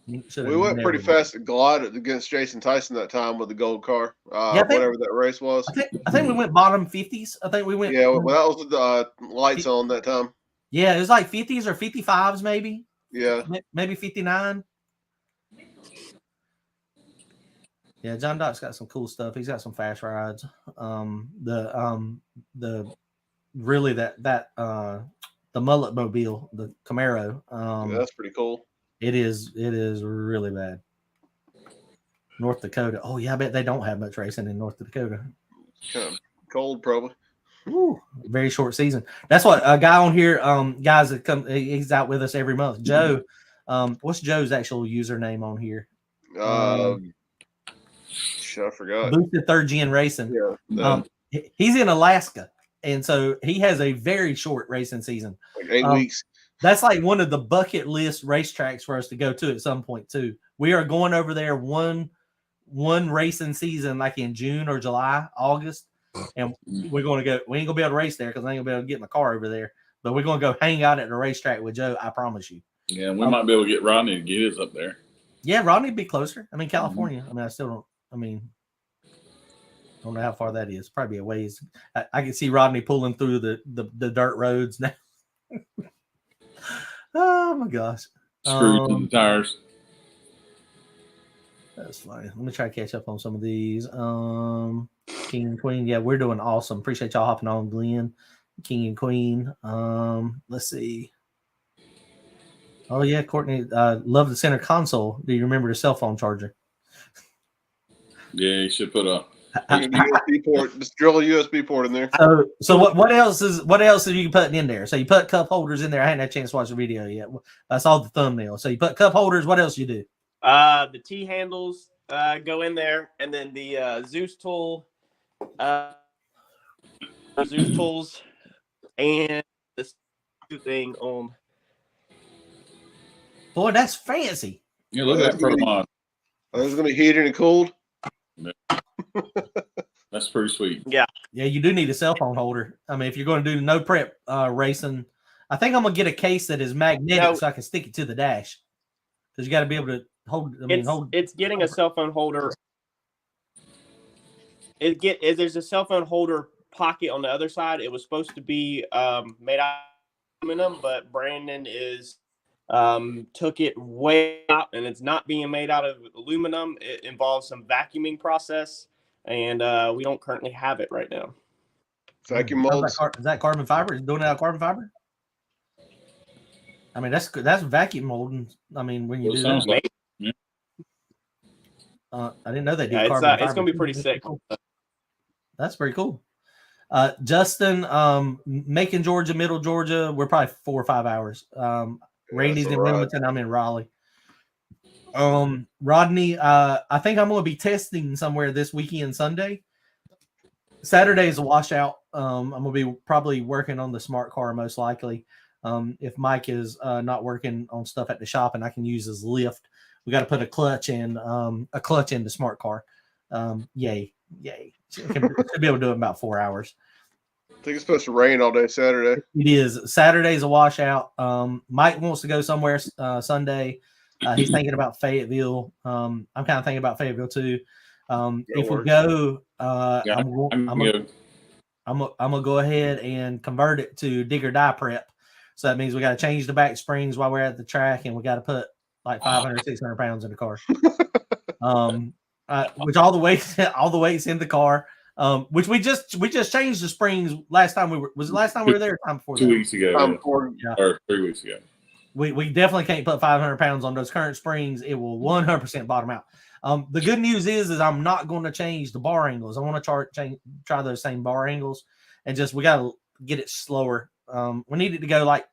We went pretty fast at Glide against Jason Tyson that time with the gold car, whatever that race was. I think we went bottom 50s. I think we went. Yeah, well, that was the lights on that time. Yeah, it was like 50s or 55s, maybe. Yeah, maybe 59. Yeah, John Doc's got some cool stuff. He's got some fast rides. The mullet mobile, the Camaro. Yeah, that's pretty cool. It is really bad. North Dakota. Oh yeah, I bet they don't have much racing in North Dakota. Kind of cold, probably. Ooh, very short season. That's what a guy on here, guys that come, he's out with us every month. Joe, what's Joe's actual username on here? I forgot. Boosted Third Gen Racing. Yeah. He's in Alaska, and so he has a very short racing season. Like 8 weeks. That's like one of the bucket list racetracks for us to go to at some point too. We are going over there one racing season, like in June or July, August, and we're going to go. We ain't gonna be able to race there because I ain't gonna be able to get my car over there. But we're gonna go hang out at the racetrack with Joe. I promise you. Yeah, we might be able to get Rodney to get his up there. Yeah, Rodney'd be closer. I mean, California. I mean, I still don't. I mean, don't know how far that is. Probably a ways. I can see Rodney pulling through the dirt roads now. Oh my gosh. Screws in the tires. That's funny. Let me try to catch up on some of these. King and Queen. Yeah, we're doing awesome. Appreciate y'all hopping on, Glenn. King and Queen. Let's see. Oh yeah, Courtney. Love the center console. Do you remember the cell phone charger? Yeah, you should put a USB port. Just drill a USB port in there. So what else are you putting in there? So you put cup holders in there. I hadn't had a chance to watch the video yet. I saw the thumbnail. So you put cup holders. What else you do? The T handles go in there, and then the Zeus tool, Zeus tools, and this thing on. Boy, that's fancy. Yeah, look at that pro mod. Are those going to be heated and cooled? That's pretty sweet. Yeah. Yeah, you do need a cell phone holder. I mean, if you're going to do no prep racing, I think I'm going to get a case that is magnetic so I can stick it to the dash. Because you got to be able to hold. It's getting a cell phone holder. There's a cell phone holder pocket on the other side. It was supposed to be made out of aluminum, but Brandon took it way out, and it's not being made out of aluminum. It involves some vacuuming process, and we don't currently have it right now. Vacuum molds. Is that carbon fiber? Is it doing it out of carbon fiber? I mean, that's vacuum molding. I mean, when you do that. Like, yeah. I didn't know they do carbon fiber. It's going to be pretty sick. That's pretty cool. Justin, Macon, Georgia, Middle Georgia. We're probably 4 or 5 hours. Randy's in Wilmington. I'm in Raleigh. Rodney, I think I'm going to be testing somewhere this weekend, Sunday. Saturday is a washout. I'm going to be probably working on the smart car most likely. If Mike is not working on stuff at the shop and I can use his lift, we got to put a clutch in the smart car. Yay. Should be able to do it in about 4 hours. I think it's supposed to rain all day Saturday. It is. Saturday's a washout. Mike wants to go somewhere Sunday. He's thinking about Fayetteville. I'm kind of thinking about Fayetteville too. If we go, I'm gonna go ahead and convert it to digger die prep. So that means we got to change the back springs while we're at the track, and we got to put like 500, 600 pounds in the car. Which all the weights in the car. Which we just changed the springs last time was it last time we were there or time before 2 weeks ago. Or 3 weeks ago. We definitely can't put 500 pounds on those current springs. It will 100% bottom out. The good news is I'm not going to change the bar angles. I want to try those same bar angles, and we got to get it slower. We need to go like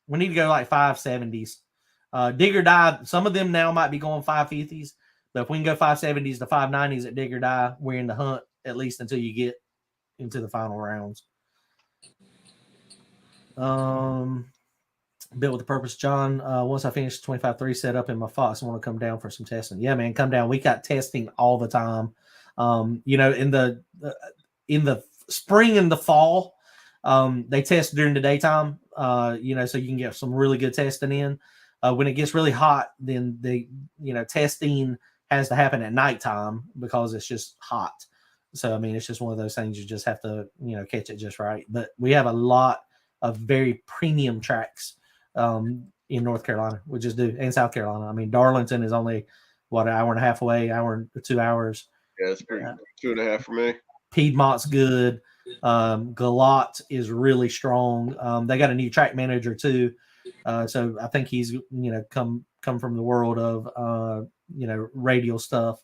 570s. Digger die. Some of them now might be going 550s, but if we can go 570s to 590s at digger die, we're in the hunt at least until you get into the final rounds. Built with the purpose, John. Once I finish 25.3 setup in my Fox, I want to come down for some testing. Yeah, man, come down. We got testing all the time. In the spring and the fall, they test during the daytime. So you can get some really good testing in. When it gets really hot, then testing has to happen at nighttime because it's just hot. So I mean, it's just one of those things you just have to catch it just right. But we have a lot of very premium tracks in North Carolina, we just do, and South Carolina. I mean, Darlington is only an hour and a half away, 2 hours. Yeah, it's pretty 2.5 for me. Piedmont's good. Galat is really strong. They got a new track manager too, so I think he's come from the world of radial stuff.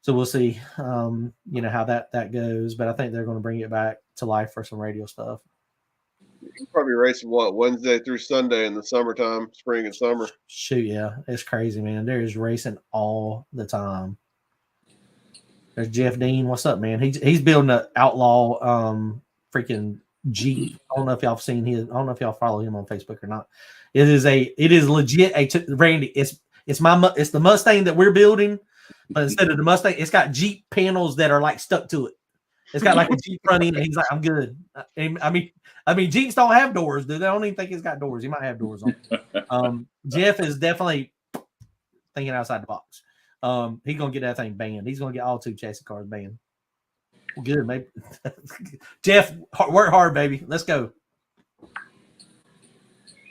So we'll see how that goes, but I think they're going to bring it back to life for some radial stuff. You're probably racing Wednesday through Sunday in the summertime, spring and summer. Shoot, yeah, it's crazy, man. There is racing all the time. There's Jeff Dean. What's up, man? He's building an outlaw freaking Jeep. I don't know if y'all have seen his. I don't know if y'all follow him on Facebook or not. It is legit Randy. It's the Mustang that we're building, but instead of the Mustang, it's got Jeep panels that are like stuck to it. It's got like a Jeep front end, and he's like, I'm good. I mean, Jeeps don't have doors, do they? I don't even think it's got doors. He might have doors on. Jeff is definitely thinking outside the box. He's gonna get that thing banned. He's gonna get all 2 chassis cars banned. Good, maybe. Jeff, work hard, baby. Let's go.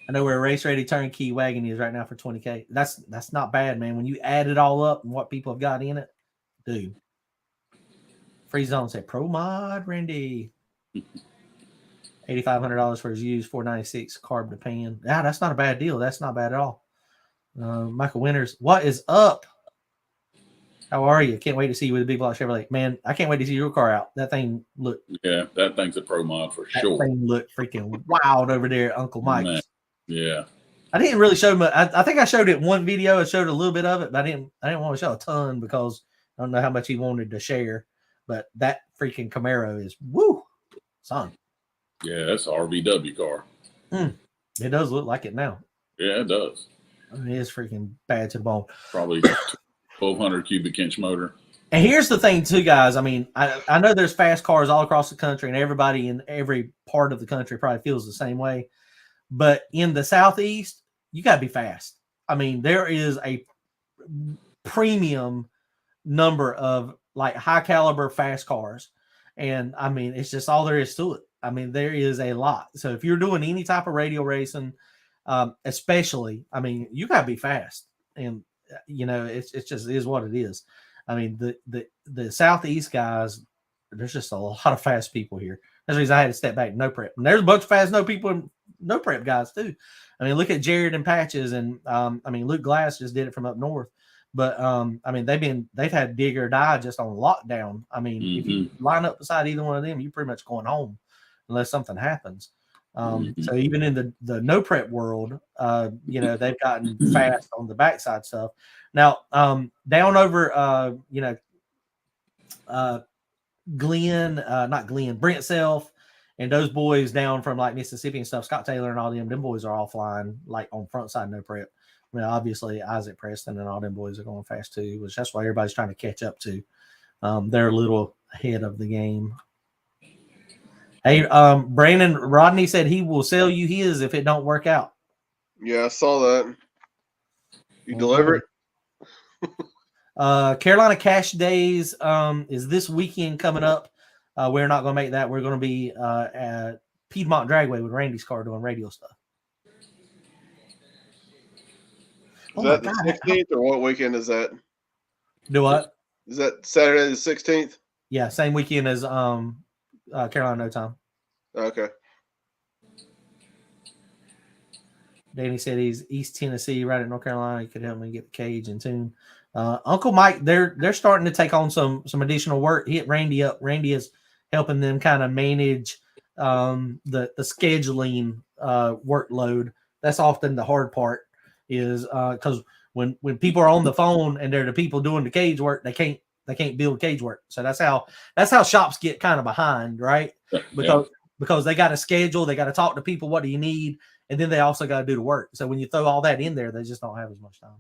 I know where a race ready turnkey wagon is right now for $20K. That's not bad, man. When you add it all up and what people have got in it, dude. Free Zone said Pro Mod, Randy. $8,500 for his used 496 carb to pan. Yeah, that's not a bad deal. That's not bad at all. Michael Winters, what is up? How are you? Can't wait to see you with a big block Chevrolet. Man, I can't wait to see your car out. That thing looked. Yeah, that thing's a Pro Mod for sure. That thing looked freaking wild over there, Uncle Mike. Man. Yeah. I didn't really show much. I think I showed it in one video. I showed a little bit of it, but I didn't want to show a ton because I don't know how much he wanted to share. But that freaking Camaro is woo, son. Yeah, that's an RVW car. It does look like it now. Yeah, it does. I mean, it is freaking bad to the bone. Probably 1,200 cubic inch motor. And here's the thing, too, guys. I mean, I know there's fast cars all across the country, and everybody in every part of the country probably feels the same way. But in the Southeast, you got to be fast. I mean, there is a premium number of like high caliber fast cars. And I mean, it's just all there is to it. I mean, there is a lot. So if you're doing any type of radio racing, especially, I mean, you got to be fast. And, you know, it's just is what it is. I mean, the Southeast guys, there's just a lot of fast people here. That's the reason I had to step back. No prep. And there's a bunch of fast no prep guys too. I mean, look at Jared and Patches, and I mean, Luke Glass just did it from up north. But I mean, they've had dig or die just on lockdown. I mean, if you line up beside either one of them, you're pretty much going home unless something happens. So even in the no prep world, you know, they've gotten fast on the backside stuff. Now, down over, you know, Brent Self and those boys down from like Mississippi and stuff, Scott Taylor and all them boys are all flying like on front side no prep. I mean, obviously Isaac Preston and all them boys are going fast too, which that's why everybody's trying to catch up to. They're a little ahead of the game. Hey, Brandon Rodney said he will sell you his if it don't work out. Yeah, I saw that. You deliver it? Carolina Cash Days is this weekend coming up. We're not going to make that. We're going to be at Piedmont Dragway with Randy's car doing radio stuff. Is that the 16th or what weekend is that? Do what? Is that Saturday the 16th? Yeah, same weekend as Carolina No Time. Okay. Danny said he's East Tennessee, right at North Carolina. He could help me get the cage in tune. Uncle Mike, they're starting to take on some additional work. Hit Randy up. Randy is helping them kind of manage the scheduling workload. That's often the hard part, is because when people are on the phone and they're the people doing the cage work, they can't build cage work. So that's how shops get kind of behind, right? Because they got to schedule, they got to talk to people. What do you need? And then they also got to do the work. So when you throw all that in there, they just don't have as much time.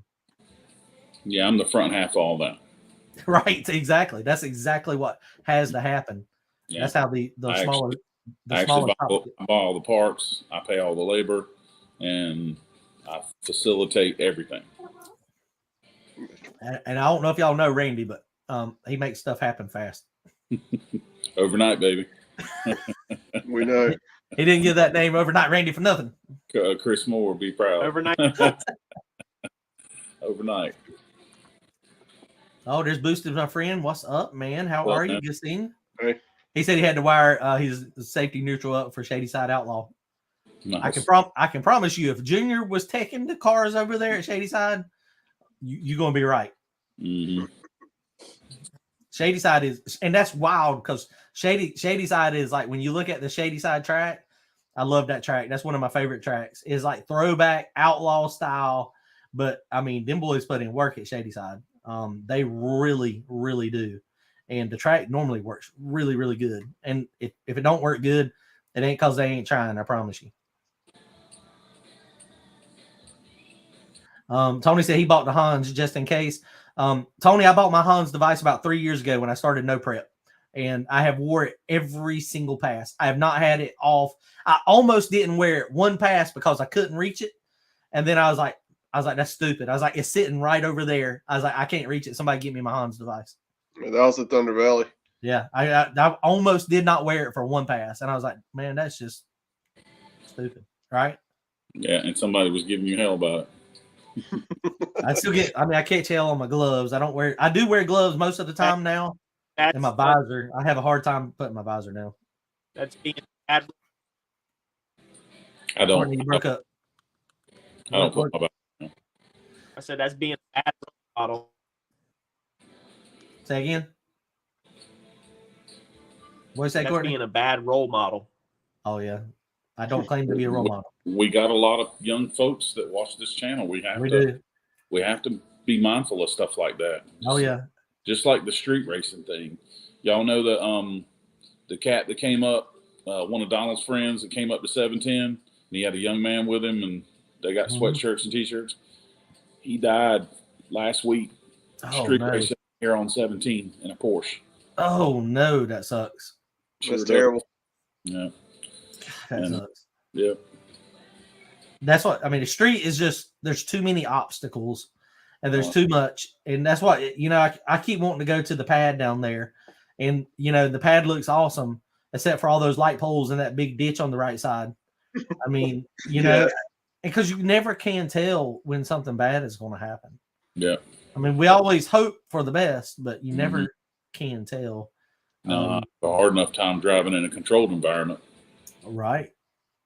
Yeah, I'm the front half of all that. Right, exactly. That's exactly what has to happen. Yeah. That's how the smaller I buy all the parts, I pay all the labor, and I facilitate everything. And I don't know if y'all know Randy, but he makes stuff happen fast. Overnight, baby. We know. He didn't give that name Overnight Randy for nothing. Chris Moore will be proud. Overnight. Overnight. Oh, there's Boosted, my friend. What's up, man? How are you, Justine? Hey. He said he had to wire his safety neutral up for Shady Side Outlaw. Nice. I can promise you, if Junior was taking the cars over there at Shady Side, you're gonna be right. Mm-hmm. Shady Side is, and that's wild because Shady Side is like, when you look at the Shady Side track, I love that track. That's one of my favorite tracks. It's like throwback outlaw style, but I mean, them boys put in work at Shady Side. They really, really do. And the track normally works really, really good. And if it don't work good, it ain't because they ain't trying, I promise you. Tony said he bought the Hans just in case. Tony, I bought my Hans device about 3 years ago when I started no prep, and I have wore it every single pass. I have not had it off. I almost didn't wear it one pass because I couldn't reach it. And then I was like, that's stupid. I was like, it's sitting right over there. I was like, I can't reach it. Somebody get me my Hans device. That was the Thunder Valley. Yeah, I almost did not wear it for one pass, and I was like, man, that's just stupid, right? Yeah, and somebody was giving you hell about it. I catch hell on my gloves. I do wear gloves most of the time now. And my visor, I have a hard time putting my visor down. That's being bad. I don't. Courtney, you broke up. I don't put my visor down. I said that's being a bad role model. Say again. What is that, Courtney? Being a bad role model. Oh yeah, I don't claim to be a role model. We got a lot of young folks that watch this channel. We have to be mindful of stuff like that. Oh yeah. Just like the street racing thing. Y'all know the cat that came up, one of Donald's friends that came up to 710, and he had a young man with him, and they got sweatshirts and T-shirts. He died last week. Street racing here on 17 in a Porsche. Oh no, that sucks. That's terrible. Yeah. That sucks. Yeah. That's what I mean. The street is just there's too many obstacles, and there's too much, and that's what I keep wanting to go to the pad down there, and the pad looks awesome, except for all those light poles and that big ditch on the right side. I mean, because you never can tell when something bad is going to happen. Yeah. I mean, we always hope for the best, but you never can tell. A hard enough time driving in a controlled environment. Right.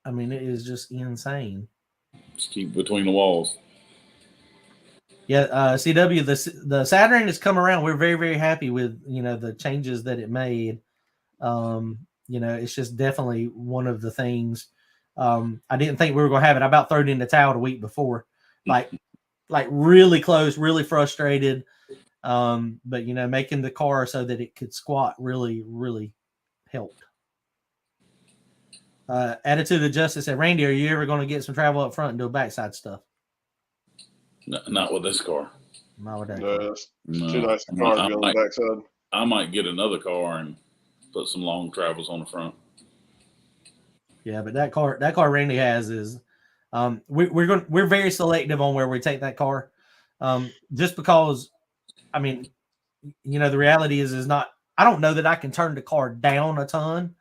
I mean, it is just insane. Just keep between the walls. Yeah, CW, the Saturn has come around. We're very, very happy with the changes that it made. It's just definitely one of the things. I didn't think we were going to have it. I about threw it in the towel the week before, like really close, really frustrated. But making the car so that it could squat really, really helped. Attitude of Justice said, Randy, are you ever going to get some travel up front and do backside stuff? No, not with this car. Not with that car. No. Too nice car to be on the backside. I might get another car and put some long travels on the front. Yeah, but that car Randy has is we're very selective on where we take that car. Just because I mean, the reality is not I don't know that I can turn the car down a ton.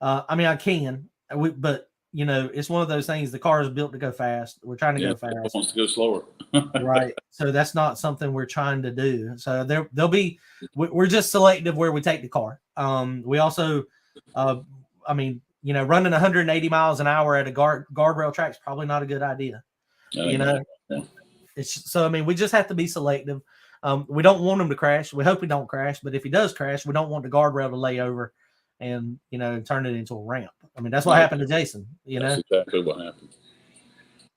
I mean I can. But it's one of those things. The car is built to go fast. We're trying to go fast. It wants to go slower. Right. So that's not something we're trying to do. So there'll be. We're just selective where we take the car. We also, running 180 miles an hour at a guardrail track is probably not a good idea. It's so. I mean, we just have to be selective. We don't want him to crash. We hope he don't crash. But if he does crash, we don't want the guardrail to lay over and turn it into a ramp. I mean, that's what happened to Jason. That's exactly what happened.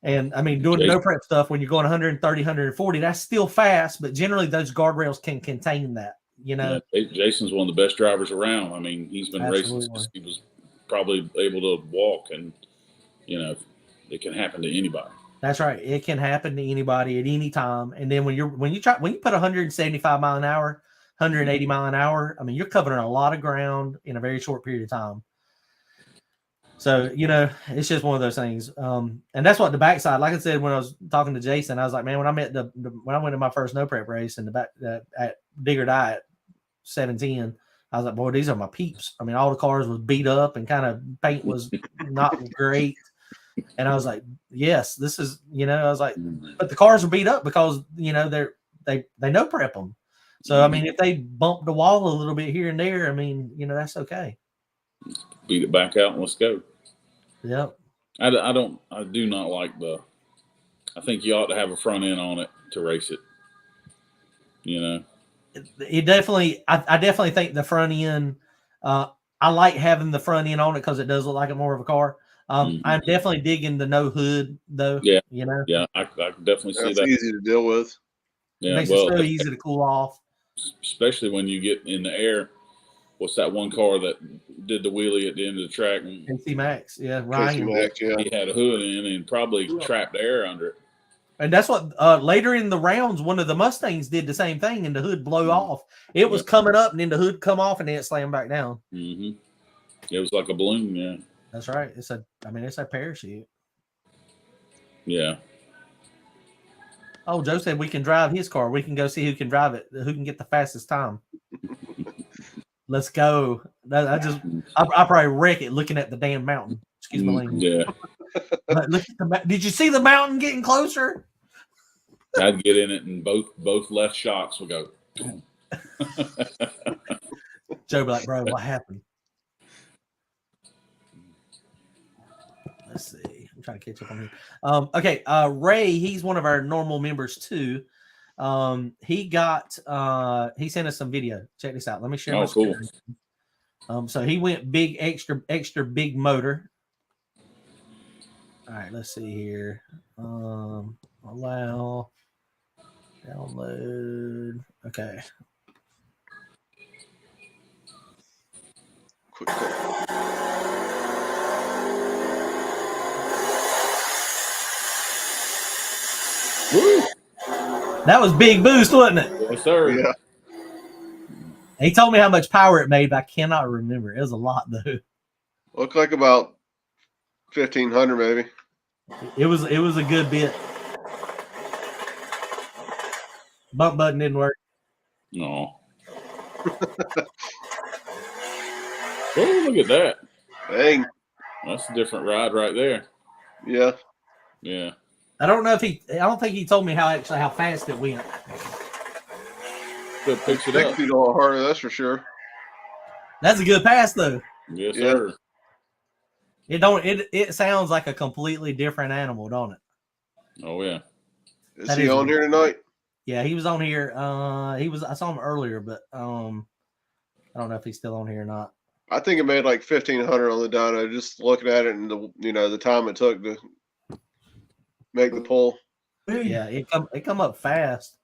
And I mean, doing no prep stuff when you're going 130, 140, that's still fast, but generally those guardrails can contain that. Jason's one of the best drivers around. I mean, he's been racing since he was probably able to walk, and it can happen to anybody. That's right. It can happen to anybody at any time. And then when you put 175 mile an hour, 180 mile an hour, I mean, you're covering a lot of ground in a very short period of time. So, it's just one of those things. And that's what the backside, like I said, when I was talking to Jason, I was like, man, when I went to my first no prep race in the back at Digger Diet 710, I was like, boy, these are my peeps. I mean, all the cars was beat up and kind of paint was not great. And I was like, yes, this is, I was like, but the cars are beat up because, they no prep them. So, I mean, if they bump the wall a little bit here and there, I mean, that's okay. Beat it back out and let's go. Yep. I do not like I think you ought to have a front end on it to race it. It definitely, I definitely think the front end, I like having the front end on it because it does look like it more of a car. I'm definitely digging the no hood though. Yeah. Yeah. I can definitely see that. That's easy to deal with. Yeah. It makes it so easy to cool off. Especially when you get in the air. What's that one car that did the wheelie at the end of the track? KC Max, yeah, Ryan. KC Max, yeah. He had a hood in and probably trapped air under it. And that's what later in the rounds, one of the Mustangs did the same thing, and the hood blew off. It was coming up, and then the hood come off, and then it slammed back down. Mm-hmm. It was like a balloon, yeah. That's right. It's a parachute. Yeah. Oh, Joe said we can drive his car. We can go see who can drive it, who can get the fastest time. Let's go. I probably wreck it looking at the damn mountain. Excuse my language. Yeah. Look at did you see the mountain getting closer? I'd get in it, and both left shocks will go. Joe be like, bro, what happened? Let's see. I'm trying to catch up on him. Okay. Ray, he's one of our normal members too. He sent us some video. Check this out. Let me share my screen. So he went big, extra big motor. All right, let's see here. Allow download. Okay. Quick. Woo! That was big boost, wasn't it? Yes, sir. Yeah. He told me how much power it made, but I cannot remember. It was a lot, though. Looked like about 1,500, maybe. It was a good bit. Bump button didn't work. No. Oh, look at that. Dang. That's a different ride right there. Yeah. Yeah. I don't think he told me how fast it went. Good picks it 6 up. feet a lot harder, that's for sure. That's a good pass, though. Yes, Yeah. sir. It sounds like a completely different animal, don't it? Oh yeah. Is he on here tonight? Yeah, he was on here. I saw him earlier, but I don't know if he's still on here or not. I think it made like 1,500 on the dyno. Just looking at it and the time it took to make the pull. Yeah, it come up fast.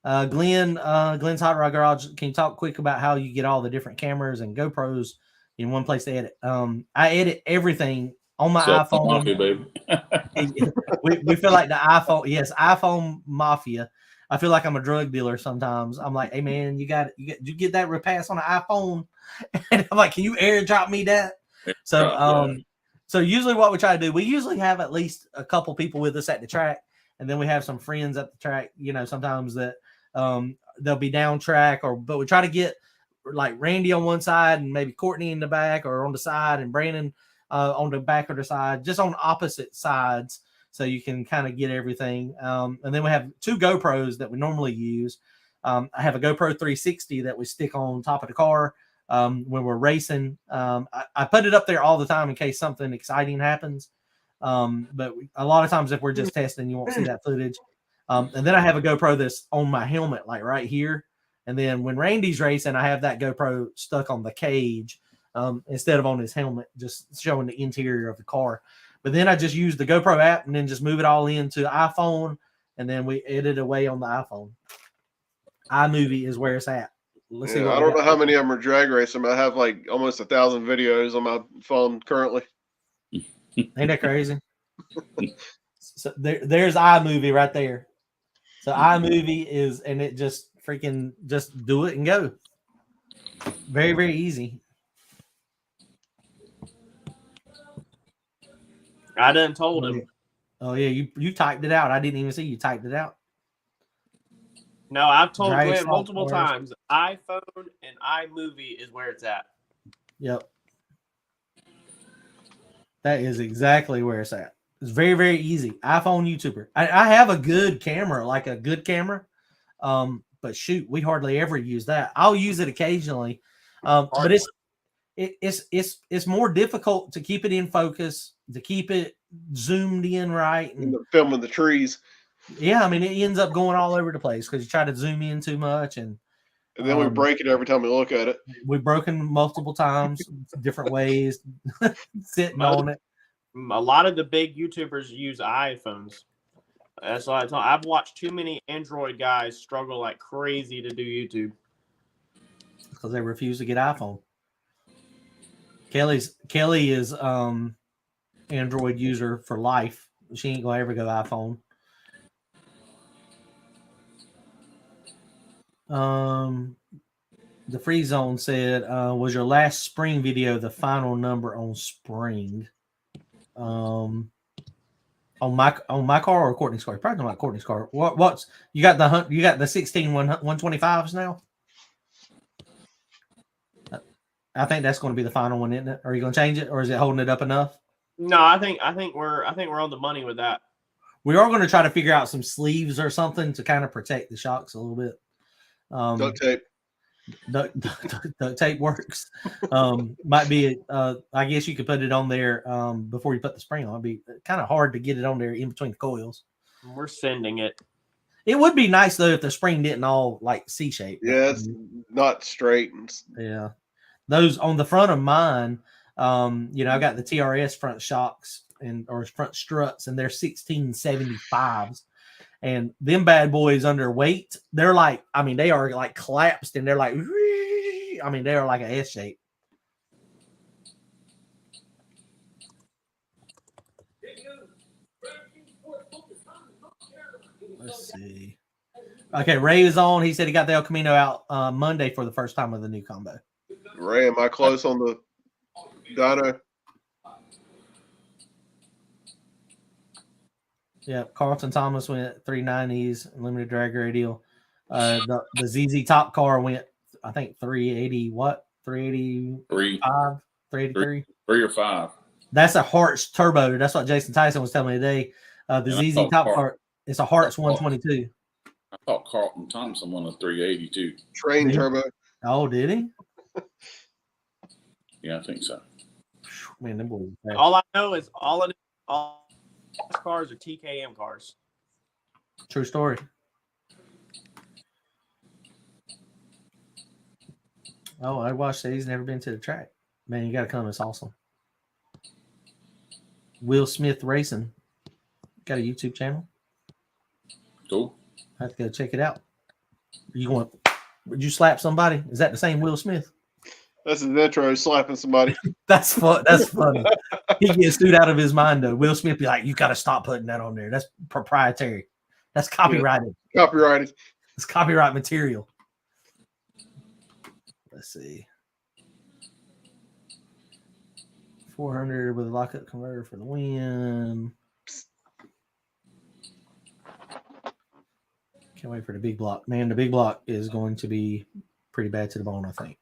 Glenn's Hot Rod Garage. Can you talk quick about how you get all the different cameras and GoPros in one place to edit? I edit everything on my iPhone. Mafia, baby. we feel like the iPhone. Yes, iPhone mafia. I feel like I'm a drug dealer sometimes. I'm like, hey man, you get that repass on the iPhone, and I'm like, can you airdrop me that? So usually what we try to do, we usually have at least a couple people with us at the track, and then we have some friends at the track. Sometimes that they'll be down track, but we try to get like Randy on one side and maybe Courtney in the back or on the side, and Brandon on the back or the side, just on opposite sides, so you can kind of get everything. And then we have 2 GoPros that we normally use. I have a GoPro 360 that we stick on top of the car when we're racing. I put it up there all the time in case something exciting happens. But a lot of times if we're just testing, you won't see that footage. And then I have a GoPro that's on my helmet, like right here. And then when Randy's racing, I have that GoPro stuck on the cage instead of on his helmet, just showing the interior of the car. But then I just use the GoPro app and then just move it all into iPhone, and then we edit away on the iPhone. iMovie is where it's at. Let's see. I don't know how many of them are drag racing. I have like almost 1,000 videos on my phone currently. Ain't that crazy? So there's iMovie right there. So iMovie is, and it just freaking just do it and go. Very, very easy. I done told him. Oh yeah, you typed it out. I didn't even see you typed it out. No, I've told Glenn multiple times. iPhone and iMovie is where it's at. Yep. That is exactly where it's at. It's very, very easy. iPhone YouTuber. I have a good camera, like a good camera. But shoot, we hardly ever use that. I'll use it occasionally. But it's more difficult to keep it in focus, to keep it zoomed in right. And filming the trees. Yeah, I mean, it ends up going all over the place because you try to zoom in too much. And then we break it every time we look at it. We've broken multiple times, different ways, sitting on it. A lot of the big YouTubers use iPhones. That's what I told. I've watched too many Android guys struggle like crazy to do YouTube because they refuse to get iPhone. Kelly is Android user for life. She ain't gonna ever go iPhone. The Free Zone said, was your last spring video the final number on spring? On my car or Courtney's car? Probably not Courtney's car. What's you got the 16 125s now? I think that's going to be the final one, isn't it? Are you going to change it, or is it holding it up enough? No, I think we're on the money with that. We are going to try to figure out some sleeves or something to kind of protect the shocks a little bit. Duct tape. Duct tape works. Might be. I guess you could put it on there before you put the spring on. It'd be kind of hard to get it on there in between the coils. We're sending it. It would be nice though if the spring didn't all like C-shape. Yeah, it's not straight. Yeah, those on the front of mine. I got the TRS front shocks or front struts, and they're 1675s. And them bad boys under weight, they're like, I mean, they are like collapsed, and they're like, I mean, they are like an S shape. Let's see. Okay, Ray is on. He said he got the El Camino out Monday for the first time with the new combo. Ray, am I close on the dyno? Yeah, Carlton Thomas went 390s, limited drag radial. The ZZ Top car went, I think, 380. What? 385, 383, 3 or 5. That's a Hart's turbo. That's what Jason Tyson was telling me today. The ZZ Top car, it's a Hart's 122. I thought Carlton Thompson won a 382. Train turbo. Oh, did he? Yeah, I think so. Man, them boys. All I know is all cars are TKM cars. True story. Oh, I watched that. He's never been to the track. Man, you got to come. It's awesome. Will Smith Racing. Got a YouTube channel. Cool. I have to go check it out. Would you slap somebody? Is that the same Will Smith? That's his intro, slapping somebody. That's funny. He gets sued out of his mind, though. Will Smith be like, you got to stop putting that on there. That's proprietary. That's copyrighted. Yeah, copyrighted. It's copyright material. Let's see. 400 with a lockup converter for the win. Can't wait for the big block. Man, the big block is going to be pretty bad to the bone, I think.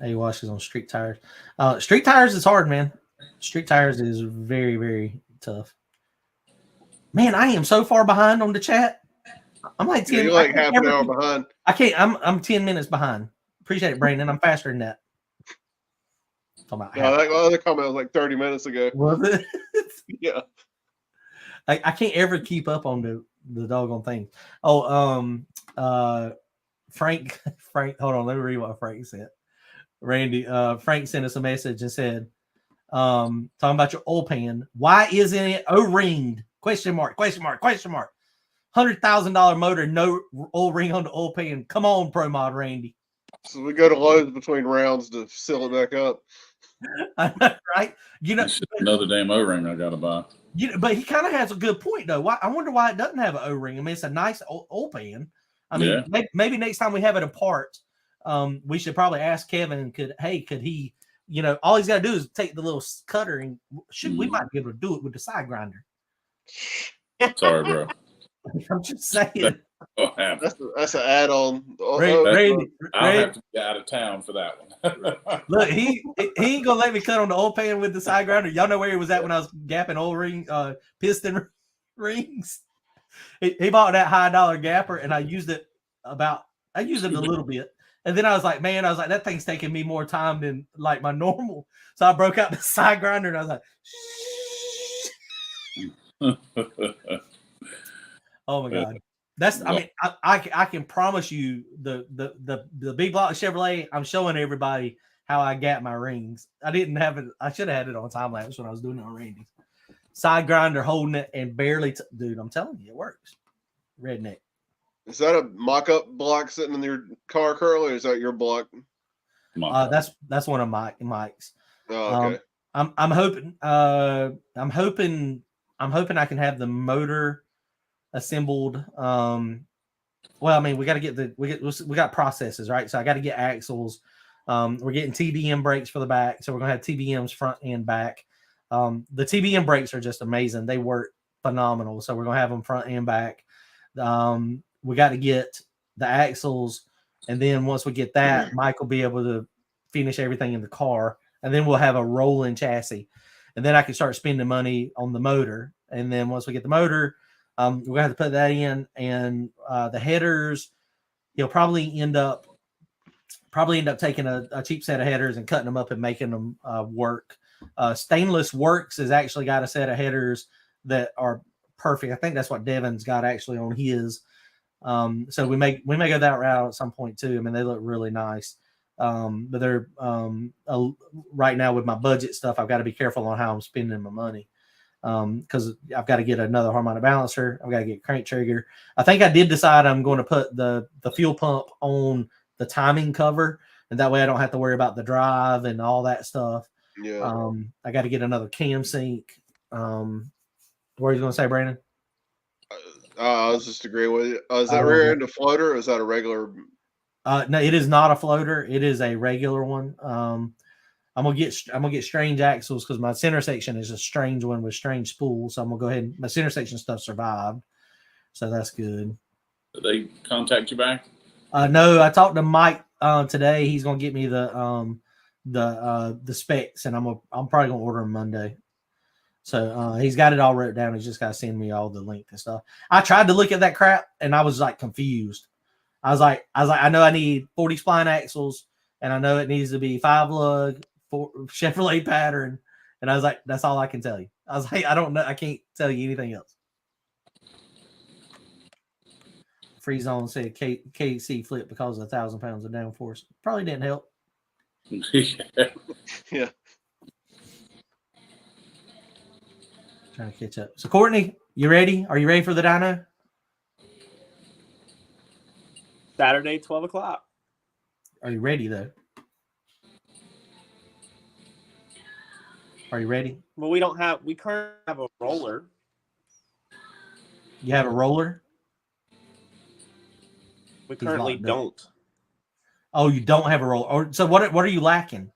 A-Wash is on street tires. Street tires is hard, man. Street tires is very, very tough. Man, I am so far behind on the chat. I'm like 10. You're like half an hour behind. I can't. I'm 10 minutes behind. Appreciate it, Brandon. I'm faster than that. That other comment was like 30 minutes ago. Was it? Yeah. I can't ever keep up on the doggone thing. Oh, Frank. Hold on. Let me read what Frank said. Randy, Frank sent us a message and said, talking about your oil pan. Why isn't it O-ringed? Question mark. $100,000 motor, no oil ring on the oil pan. Come on, Pro Mod Randy. So we go to Lowe's between rounds to seal it back up. Right? Another damn O-ring I gotta buy. But he kind of has a good point though. I wonder why it doesn't have an O-ring. I mean, it's a nice oil pan. I mean, maybe next time we have it apart, we should probably ask Kevin. Could he? All he's got to do is take the little cutter and we might be able to do it with the side grinder. Sorry, bro. I'm just saying. That's an add-on. Randy, I'll have to be out of town for that one. Look, he ain't gonna let me cut on the oil pan with the side grinder. Y'all know where he was at when I was gapping oil ring, piston rings. He bought that $high gapper, and I used it a little bit, and then I was like, that thing's taking me more time than like my normal. So I broke out the side grinder, and I was like, shh. Oh my God. I can promise you the big block Chevrolet, I'm showing everybody how I gap my rings. I didn't have it. I should have had it on time lapse when I was doing it on Randy's. Side grinder holding it and barely, dude, I'm telling you, it works. Redneck. Is that a mock-up block sitting in your car currently, or is that your block? That's one of Mike's. Oh, okay. I'm hoping I can have the motor assembled. Well, I mean, we got to get we got processes, right? So I got to get axles. We're getting TBM brakes for the back, so we're gonna have TBMs front and back. The TBM brakes are just amazing; they work phenomenal. So we're gonna have them front and back. We got to get the axles And then once we get that, Mike will be able to finish everything in the car. And then we'll have a rolling chassis. And then I can start spending money on the motor. And then once we get the motor, we're going to have to put that in. And the headers, he'll probably end up taking a cheap set of headers and cutting them up and making them work. Stainless Works has actually got a set of headers that are perfect. I think that's what Devin's got actually on his. So we may go that route at some point too. I mean, they look really nice. But they're right now with my budget stuff, I've got to be careful on how I'm spending my money. Because I've got to get another harmonic balancer. I've got to get a crank trigger. I think I did decide I'm going to put the fuel pump on the timing cover, and that way I don't have to worry about the drive and all that stuff. Yeah. I got to get another cam sync. What are you going to say, Brandon? I was just agreeing with you. Is that rear end a floater or is that a regular? No, it is not a floater. It is a regular one. I'm gonna get strange axles because my center section is a strange one with strange spools. So I'm gonna go ahead and my center section stuff survived, so that's good. Did they contact you back? No, I talked to Mike today. He's gonna get me the specs, and I'm probably gonna order them Monday. So he's got it all written down. He's just got to send me all the link and stuff. I tried to look at that crap, and I was like confused. I was like, I know I need 40 spline axles, and I know it needs to be 5-lug Chevrolet pattern. And I was like, that's all I can tell you. I was like, I don't know. I can't tell you anything else. Free Zone said KC flip because of 1,000 pounds of downforce. Probably didn't help. Yeah. Trying to catch up. So, Courtney, you ready? Are you ready for the dyno? Saturday, 12 o'clock. Are you ready, though? Are you ready? Well, we currently have a roller. You have a roller? We currently don't. Oh, you don't have a roller. So what are you lacking?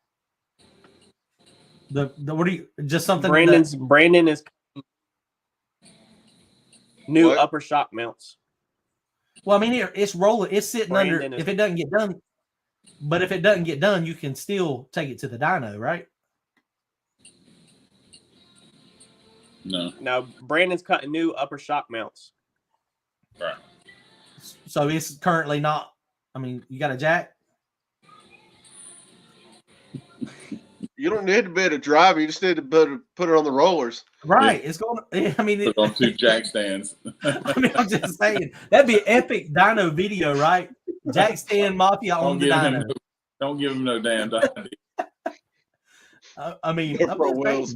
What are you just something? Brandon is new What? upper shock mounts. Well, I mean, it's rolling. It's sitting Brandon under. If it doesn't get done, but if it doesn't get done, you can still take it to the dyno, right? No, Brandon's cutting new upper shock mounts. Right. So it's currently not. I mean, you got a jack. You don't need to be a driver. You just need to put it on the rollers. Right. Yeah. It's going. I mean, Put on 2 jack stands. I mean, I'm just saying that'd be an epic dyno video, right? Jack stand mafia on the dyno. Don't give him no damn dyno. I mean, No pro wheels.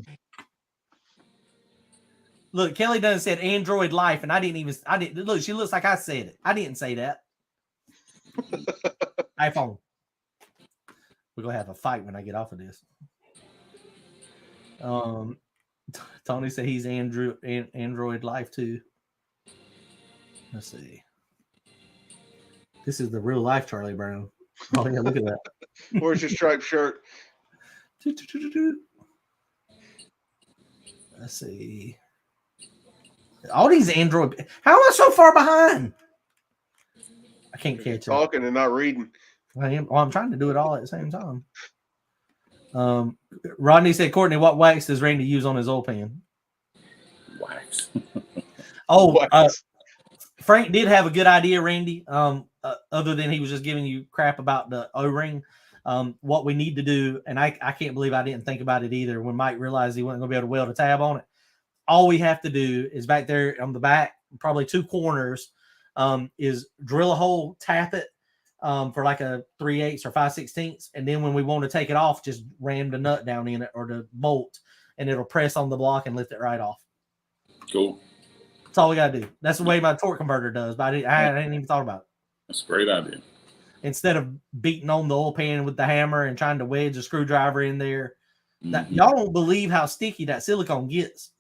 Look, Kelly Dunn said Android Life, and I didn't look. She looks like I said it. I didn't say that. iPhone. We're gonna have a fight when I get off of this. Tony said he's Android Life too. Let's see. This is the real life Charlie Brown. Oh yeah, look at that. Where's your striped shirt? Let's see. All these Android. How am I so far behind? I can't catch up. Talking and not reading. I am. Well, I'm trying to do it all at the same time. Rodney said, Courtney, what wax does Randy use on his oil pan? Wax. Frank did have a good idea, Randy. Other than he was just giving you crap about the O-ring. What we need to do, and I can't believe I didn't think about it either when Mike realized he wasn't going to be able to weld a tab on it. All we have to do is back there on the back, probably 2 corners, is drill a hole, tap it for like a 3/8 or 5/16, and then when we want to take it off, just ram the nut down in it or the bolt, and it'll press on the block and lift it right off. Cool. That's all we got to do. That's the way my torque converter does, but I hadn't even thought about it. That's a great idea. Instead of beating on the oil pan with the hammer and trying to wedge a screwdriver in there, y'all don't believe how sticky that silicone gets.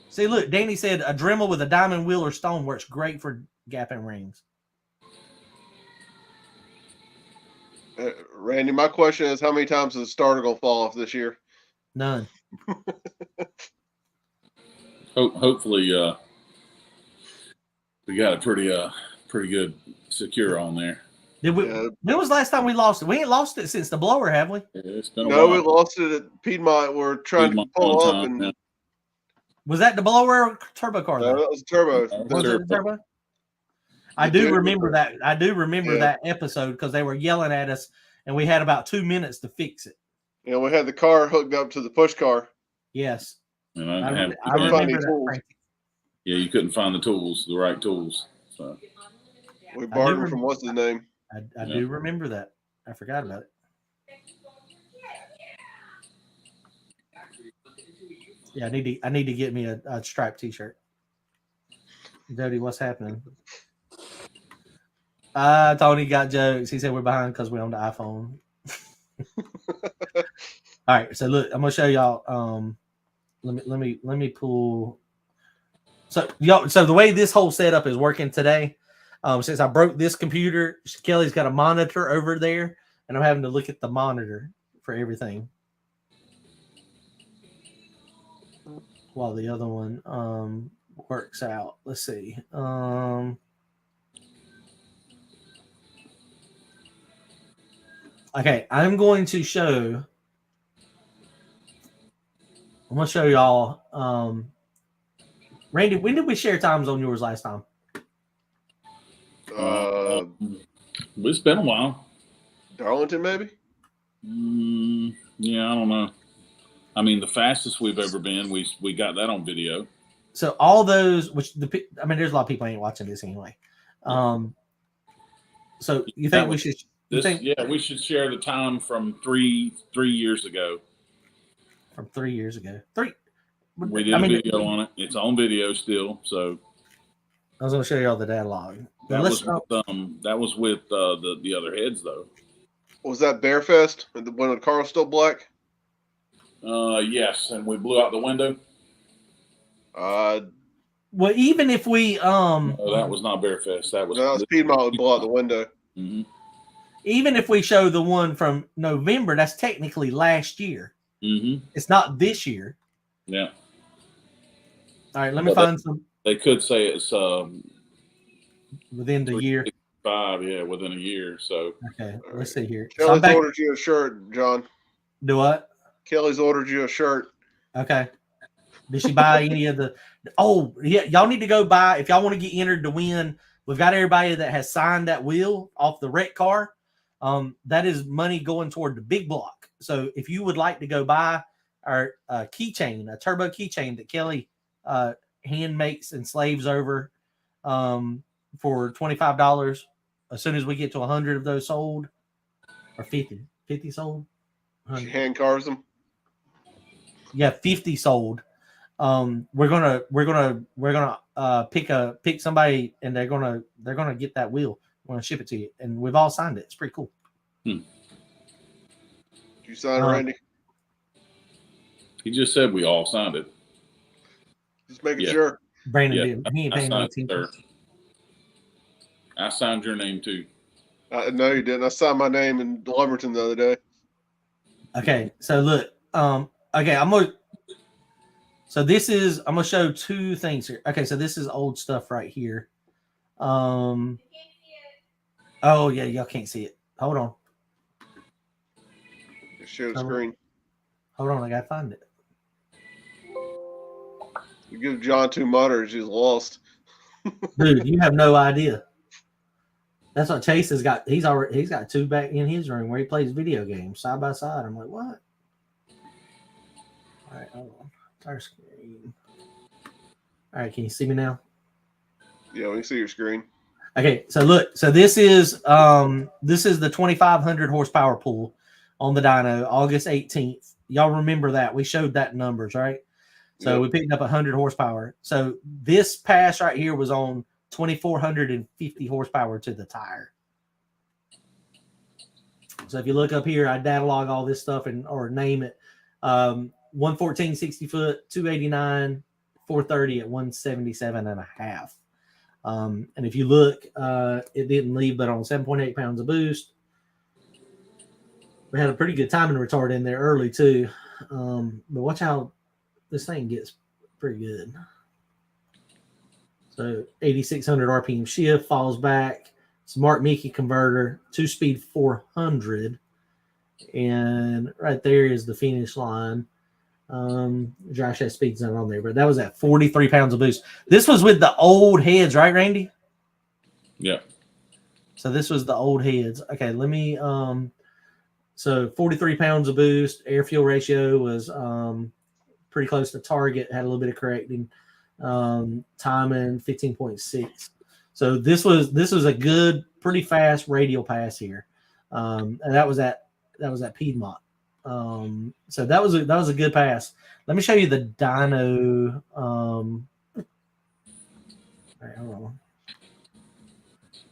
See, look, Danny said a Dremel with a diamond wheel or stone works great for gapping rings. Randy, my question is, how many times is the starter going to fall off this year? None. Hopefully, we got a pretty good secure on there. Did we? Yeah. When was the last time we lost it? We ain't lost it since the blower, have we? It's been a No, while. we lost it at Piedmont. We're trying Piedmont to pull one up, time, and yeah. Was that the blower or turbo car? no, Though? that was turbo. Was it the turbo? I The do dude remember with that. I do remember Yeah. that episode because they were yelling at us, and we had about 2 minutes to fix it. You know, we had the car hooked up to the push car. Yes, And I couldn't find remember any that. tools. Frankie. yeah, you couldn't find the tools, the right tools. So We borrowed them from remember- what's his name? I do remember that. I forgot about it. Yeah, I need to get me a striped T-shirt. Jody, what's happening? Tony got jokes. He said we're behind because we're on the iPhone. All right, so look, I'm gonna show y'all. Let me pull. So the way this whole setup is working today, since I broke this computer, Kelly's got a monitor over there, and I'm having to look at the monitor for everything. While the other one works out. Let's see. Okay, I'm going to show. I'm going to show y'all. Randy, when did we share times on yours last time? it's been a while. Darlington, maybe. Yeah, I don't know. I mean, the fastest we've ever been, we got that on video. So all those, there's a lot of people ain't watching this anyway. So you think we should? We should share the time from three years ago. From 3 years ago. We did a video on it. It's on video still. So I was going to show you all the data log. That was with the other heads though. Was that Bearfest when the car was still black? Yes, and we blew out the window. Well, even if we no, that was not Bearfest. That was Piedmont would blow out the window. Mm-hmm. Even if we show the one from November, that's technically last year. Mm-hmm. It's not this year. Yeah. All right, let me find some. They could say it's within the year. 5, yeah, within a year. So okay, let's see here. Kelly's ordered you a shirt, John. Do what? Kelly's ordered you a shirt. Okay. Did she buy any of the? Oh, yeah. Y'all need to go buy if y'all want to get entered to win. We've got everybody that has signed that wheel off the wreck car. That is money going toward the big block. So if you would like to go buy our keychain, a turbo keychain that Kelly hand makes and slaves over for $25, as soon as we get to 100 of those sold, or 50 sold. She hand carves them. Yeah, 50 sold. We're gonna pick somebody, and they're gonna get that wheel. We're gonna ship it to you, and we've all signed it. It's pretty cool. Did you sign it, Randy? He just said we all signed it. Just making sure. Brandon did. He ain't paying no attention. I signed your name too. No, you didn't. I signed my name in Lumberton the other day. Okay, so look. Okay, So this is. I'm gonna show two things here. Okay, so this is old stuff right here. Oh yeah, y'all can't see it. Hold on. Share the screen. Hold on, I gotta find it. You give John 2 monitors, he's lost. Dude, you have no idea. That's what Chase has got. He's got 2 back in his room where he plays video games side by side. I'm like, what? All right, hold on. Entire screen. All right, can you see me now? Yeah, we can see your screen. Okay, so look, so this is the 2,500 horsepower pool on the dyno, August 18th. Y'all remember that? We showed that in numbers, right? So we picked up 100 horsepower. So this pass right here was on 2,450 horsepower to the tire. So if you look up here, I datalog all this stuff or name it. 114 60 foot, 289, 430 at 177 and a half. And if you look, it didn't leave but on 7.8 pounds of boost. We had a pretty good timing retard in there early too. But watch how this thing gets pretty good. So 8,600 RPM shift, falls back, smart Mickey converter, 2-speed 400. And right there is the finish line. Josh has speeds not on there, but that was at 43 pounds of boost. This was with the old heads, right, Randy? Yeah. So this was the old heads. Okay, let me so 43 pounds of boost, air fuel ratio was pretty close to target, had a little bit of correcting. Timing 15.6. So this was a good, pretty fast radial pass here. And that was at Piedmont. So that was a good pass. Let me show you the dyno. All right, hold on.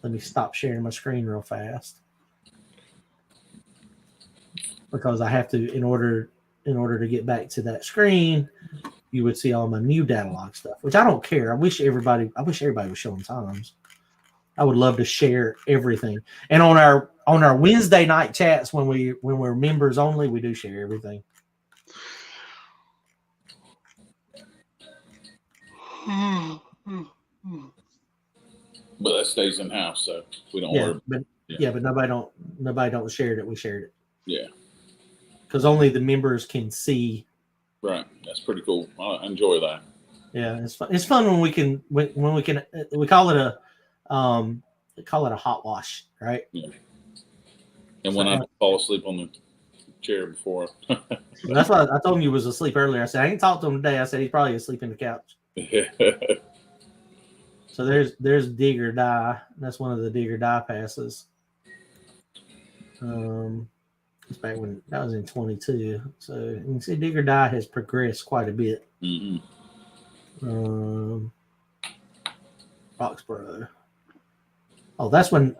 Let me stop sharing my screen real fast because I have to, in order to get back to that screen, you would see all my new datalog stuff, which I don't care. I wish everybody was showing times. I would love to share everything. And on our Wednesday night chats when we're members only, we do share everything. But that stays in house, so we don't worry. But nobody don't share it. We shared it. Yeah. Because only the members can see. Right. That's pretty cool. I enjoy that. Yeah, it's fun. It's fun when we can we call it a hot wash, right? Yeah. And when I fall asleep on the chair before. That's why I told him you was asleep earlier. I said I ain't talked to him today. I said he's probably asleep in the couch. So there's dig or die. That's one of the dig or die passes. It's back when that was in 22. So you can see dig or die has progressed quite a bit. Mm-hmm. Roxborough. That's when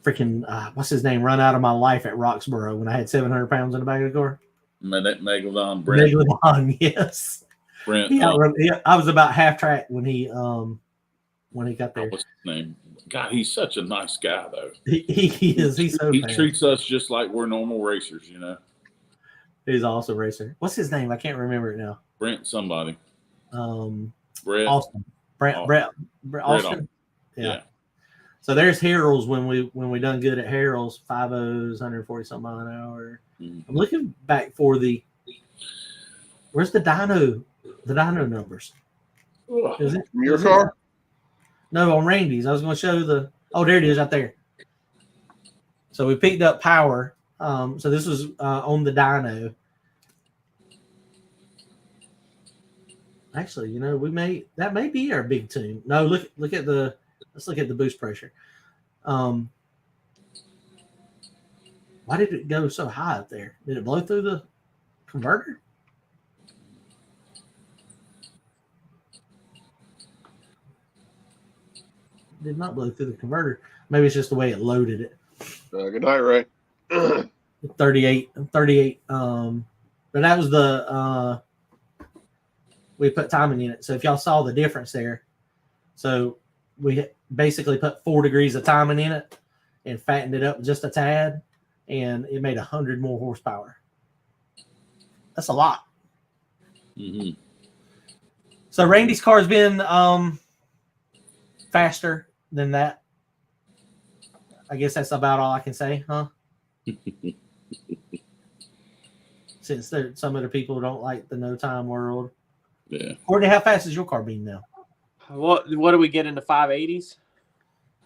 freaking what's his name run out of my life at Roxborough when I had 700 pounds in the back of the car. Megalodon Brent. Megalodon, yes. Brent. I was about half track when he got there. What's his name? God, he's such a nice guy, though. He is. He treats us just like we're normal racers, you know. He's also a racer. What's his name? I can't remember it now. Brent somebody. Brett Austin. Brett Austin. Yeah. So there's Harrell's when we done good at Harrell's 5.0s, 140 something mile an hour. Mm-hmm. I'm looking back for where's the dyno numbers? Is it from your car? No, on Randy's. I was going to show there it is right there. So we picked up power. So this was on the dyno. Actually, that may be our big tune. No, let's look at the boost pressure. Why did it go so high up there? Did it blow through the converter? Did not blow through the converter. Maybe it's just the way it loaded it. Good night, Ray. 38. But that was the we put timing in it. So if y'all saw the difference there, so we basically put 4 degrees of timing in it and fattened it up just a tad, and it made 100 more horsepower. That's a lot. Mm-hmm. So Randy's car's been faster than that. I guess that's about all I can say, huh? Since some other people don't like the no time world. Yeah. Courtney, how fast is your car being now? What do we get into 580s?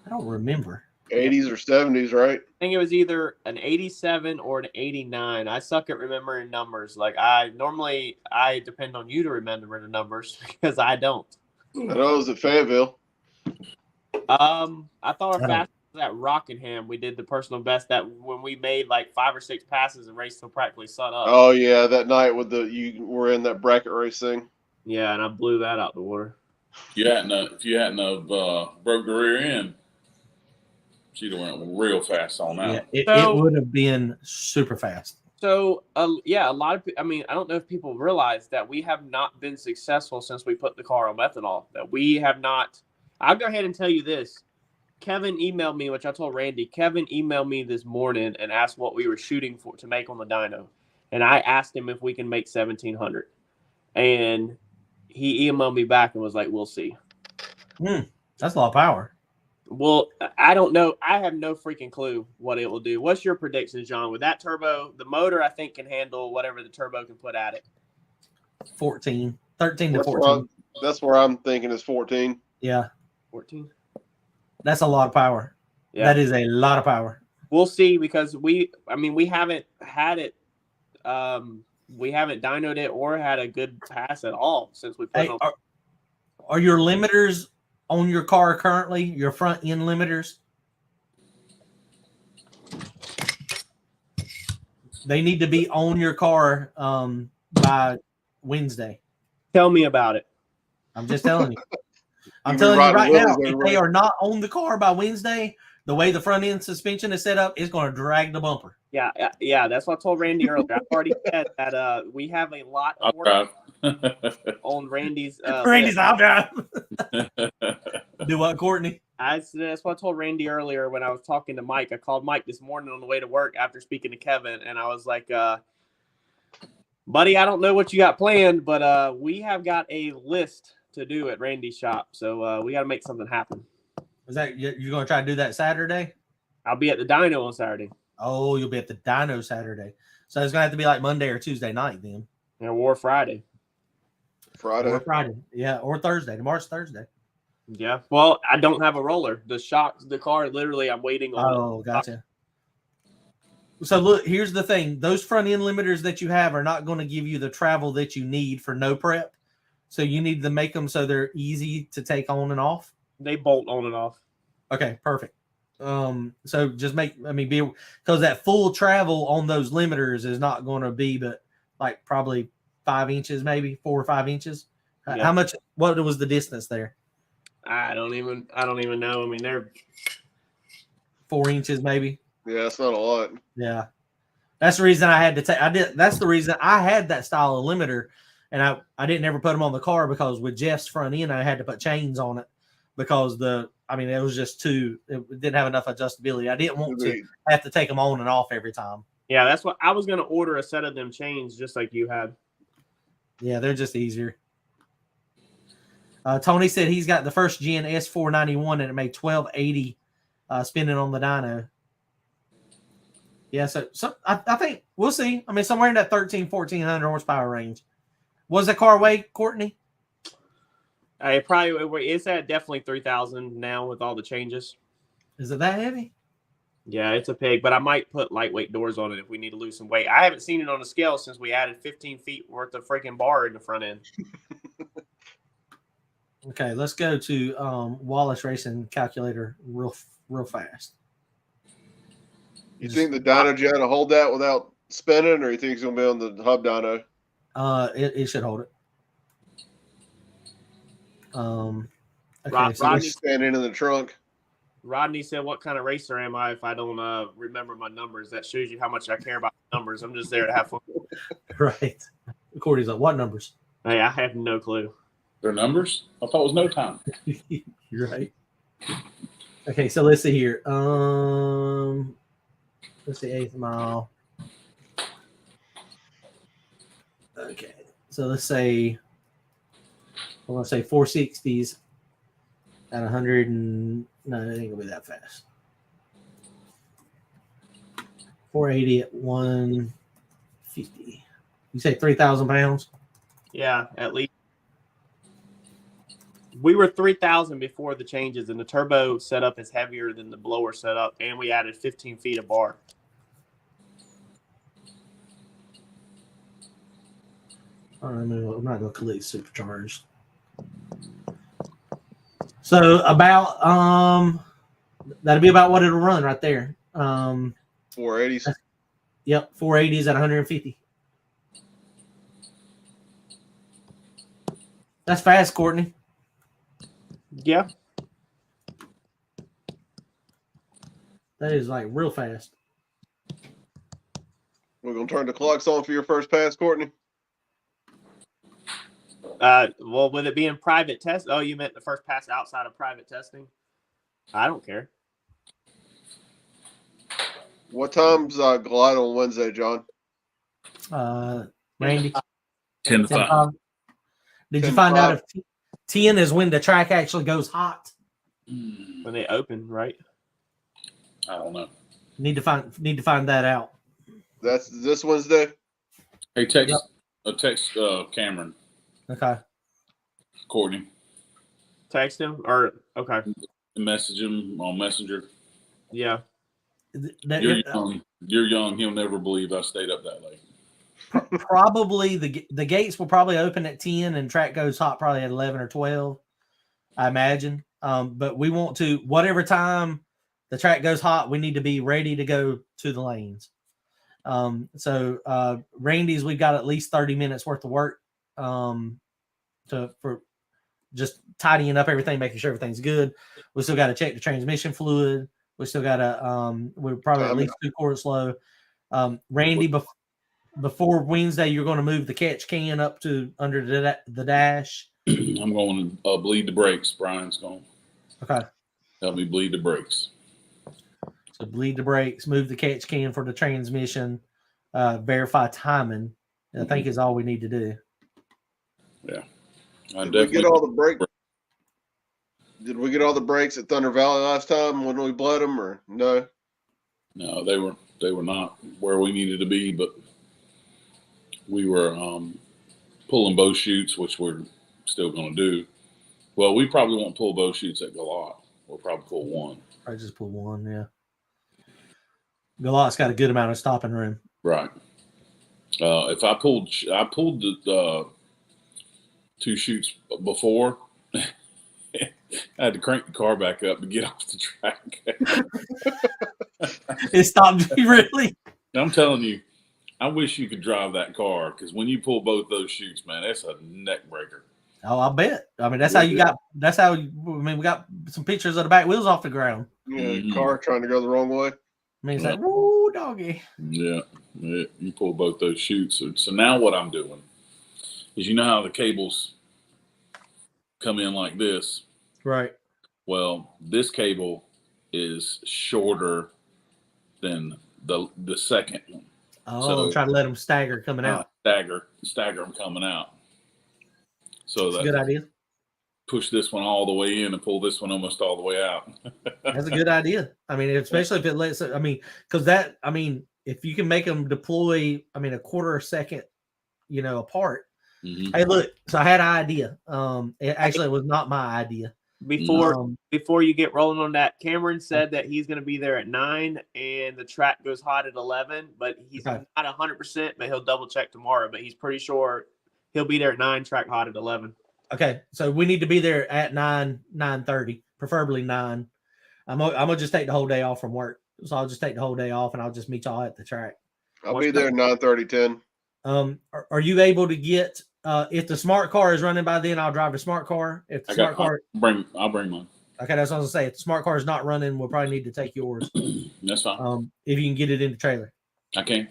I don't remember. 80s or 70s, right? I think it was either an 87 or an 89. I suck at remembering numbers. Like I depend on you to remember the numbers because I don't. I know it was at Fayetteville. I thought our fastest was at Rockingham. We did the personal best that when we made like 5 or 6 passes and raced till practically sun up. Oh yeah, that night you were in that bracket race thing. Yeah, and I blew that out the water. If you hadn't broke the rear end, she'd have went real fast on that. Yeah, it would have been super fast. So, a lot of I don't know if people realize that we have not been successful since we put the car on methanol. That we have not. I'll go ahead and tell you this. Kevin emailed me, which I told Randy. Kevin emailed me this morning and asked what we were shooting for to make on the dyno. And I asked him if we can make 1,700. And he emailed me back and was like, "We'll see." That's a lot of power. Well, I don't know. I have no freaking clue what it will do. What's your predictions, John? With that turbo, the motor I think can handle whatever the turbo can put at it. 13 to 14. That's where I'm thinking is 14. Yeah. 14. That's a lot of power. Yeah. That is a lot of power. We'll see because we haven't had it. We haven't dynoed it or had a good pass at all since we put it on. Are your limiters on your car currently, your front end limiters? They need to be on your car by Wednesday. Tell me about it. I'm just telling you. I'm telling you right now, if they are not on the car by Wednesday, the way the front end suspension is set up, it's going to drag the bumper. Yeah. That's what I told Randy earlier. I've already said that we have a lot of work on Randy's. Randy's out there. Do what, Courtney? That's what I told Randy earlier when I was talking to Mike. I called Mike this morning on the way to work after speaking to Kevin, and I was like, buddy, I don't know what you got planned, but we have got a list to do at Randy's shop, so we got to make something happen. Is that you're going to try to do that Saturday? I'll be at the dyno on Saturday. Oh, you'll be at the dyno Saturday. So it's going to have to be like Monday or Tuesday night then. Yeah, or Friday. Or Friday. Yeah, or Thursday. Tomorrow's Thursday. Yeah. Well, I don't have a roller. The car, literally, I'm waiting on. Oh, gotcha. So look, here's the thing. Those front end limiters that you have are not going to give you the travel that you need for no prep. So you need to make them so they're easy to take on and off. They bolt on and off. Okay, perfect. So just because that full travel on those limiters is not going to be but like probably 5 inches, maybe 4 or 5 inches. Yeah. How much? What was the distance there? I don't even know. I mean, they're 4 inches, maybe. Yeah, that's not a lot. Yeah, that's the reason I had to take. That's the reason I had that style of limiter, and I didn't ever put them on the car because with Jeff's front end, I had to put chains on it because it was just it didn't have enough adjustability. I didn't want to have to take them on and off every time. Yeah, that's what I was going to order a set of them chains just like you had. Yeah, they're just easier. Tony said he's got the first gen S491 and it made 1280 spinning on the dyno. Yeah, so I think we'll see. I mean, somewhere in that 1,400 horsepower range. What does that car weigh, Courtney? It's at definitely 3,000 now with all the changes. Is it that heavy? Yeah, it's a pig, but I might put lightweight doors on it if we need to lose some weight. I haven't seen it on a scale since we added 15 feet worth of freaking bar in the front end. Okay, let's go to Wallace Racing Calculator real fast. You think the dyno jet will hold that without spinning, or you think it's going to be on the hub dyno? It should hold it. Okay, Rodney standing in the trunk. Rodney said, "What kind of racer am I if I don't remember my numbers?" That shows you how much I care about numbers. I'm just there to have fun. Right. Cordy's like, "What numbers?" Hey, I have no clue. Their numbers? I thought it was no time. You're right. Okay, so let's see here. Let's see, 8th mile. Okay, so let's say, I'm going to say 460s at 100 and, no, it ain't going to be that fast. 480 at 150. You say 3,000 pounds? Yeah, at least. We were 3,000 before the changes, and the turbo setup is heavier than the blower setup, and we added 15 feet of bar. All right, I'm not going to collect supercharged. So about that'll be about what it'll run right there. 480s. Yep, 480s at 150. That's fast, Courtney. Yeah. That is like real fast. We're going to turn the clocks on for your first pass, Courtney. Well, with it being private test. Oh, you meant the first pass outside of private testing? I don't care. What time's Glide on Wednesday, John? Randy? 10 to 5. Did you 10 find out 5. if 10 is when the track actually goes hot? When they open, right? I don't know. Need to find that out. That's this Wednesday. Hey, text Cameron, Okay. Courtney, Text him or okay. message him on Messenger. Yeah. You're young. You're young. He'll never believe I stayed up that late. Probably the gates will probably open at 10 and track goes hot probably at 11 or 12, I imagine. But we want to, whatever time the track goes hot, we need to be ready to go to the lanes. So Randy's, we've got at least 30 minutes worth of work for just tidying up everything, making sure everything's good. We still got to check the transmission fluid. We still got to we're probably at least 2 quarts low. Randy, before Wednesday, you're going to move the catch can up to under the dash. I'm going to bleed the brakes. Brian's going to help me bleed the brakes. So bleed the brakes, move the catch can for the transmission, verify timing. I think is all we need to do. Yeah. Did we get all the brakes? Did we get all the brakes at Thunder Valley last time when we bled them, or no? No, they were not where we needed to be, but we were pulling bow chutes, which we're still going to do. Well, we probably won't pull bow chutes at Galot. We'll probably pull one. I just pull one, yeah. Galot's got a good amount of stopping room. Right. If I pulled the 2 chutes before, I had to crank the car back up to get off the track. It stopped me, really? I'm telling you, I wish you could drive that car, because when you pull both those chutes, man, that's a neck breaker. Oh, I bet. I mean, that's how you got. That's how. We got some pictures of the back wheels off the ground. Yeah, car trying to go the wrong way. I mean, it's like, woo, doggy. Yeah, you pull both those chutes. So now what I'm doing is, you know how the cables come in like this, right? Well, this cable is shorter than the second one. Oh, so try to let them stagger coming out. Stagger them coming out. So that's a good idea. Push this one all the way in and pull this one almost all the way out. That's a good idea. I mean, especially if it lets. I mean, because if you can make them deploy, a quarter a second, apart. Mm-hmm. Hey, look. So I had an idea. It was not my idea. Before you get rolling on that, Cameron said that he's going to be there at 9 and the track goes hot at 11, but he's not 100%, but he'll double check tomorrow, but he's pretty sure he'll be there at 9, track hot at 11. Okay. So we need to be there at 9:30, preferably 9. I'm gonna just take the whole day off from work. So I'll just take the whole day off and I'll just meet y'all at the track. I'll be there 9:30, 10. Are you able to get if the smart car is running by then, I'll drive the smart car. If the I'll bring mine. Okay, that's what I was gonna say. If the smart car is not running, we'll probably need to take yours. That's fine. If you can get it in the trailer. I can.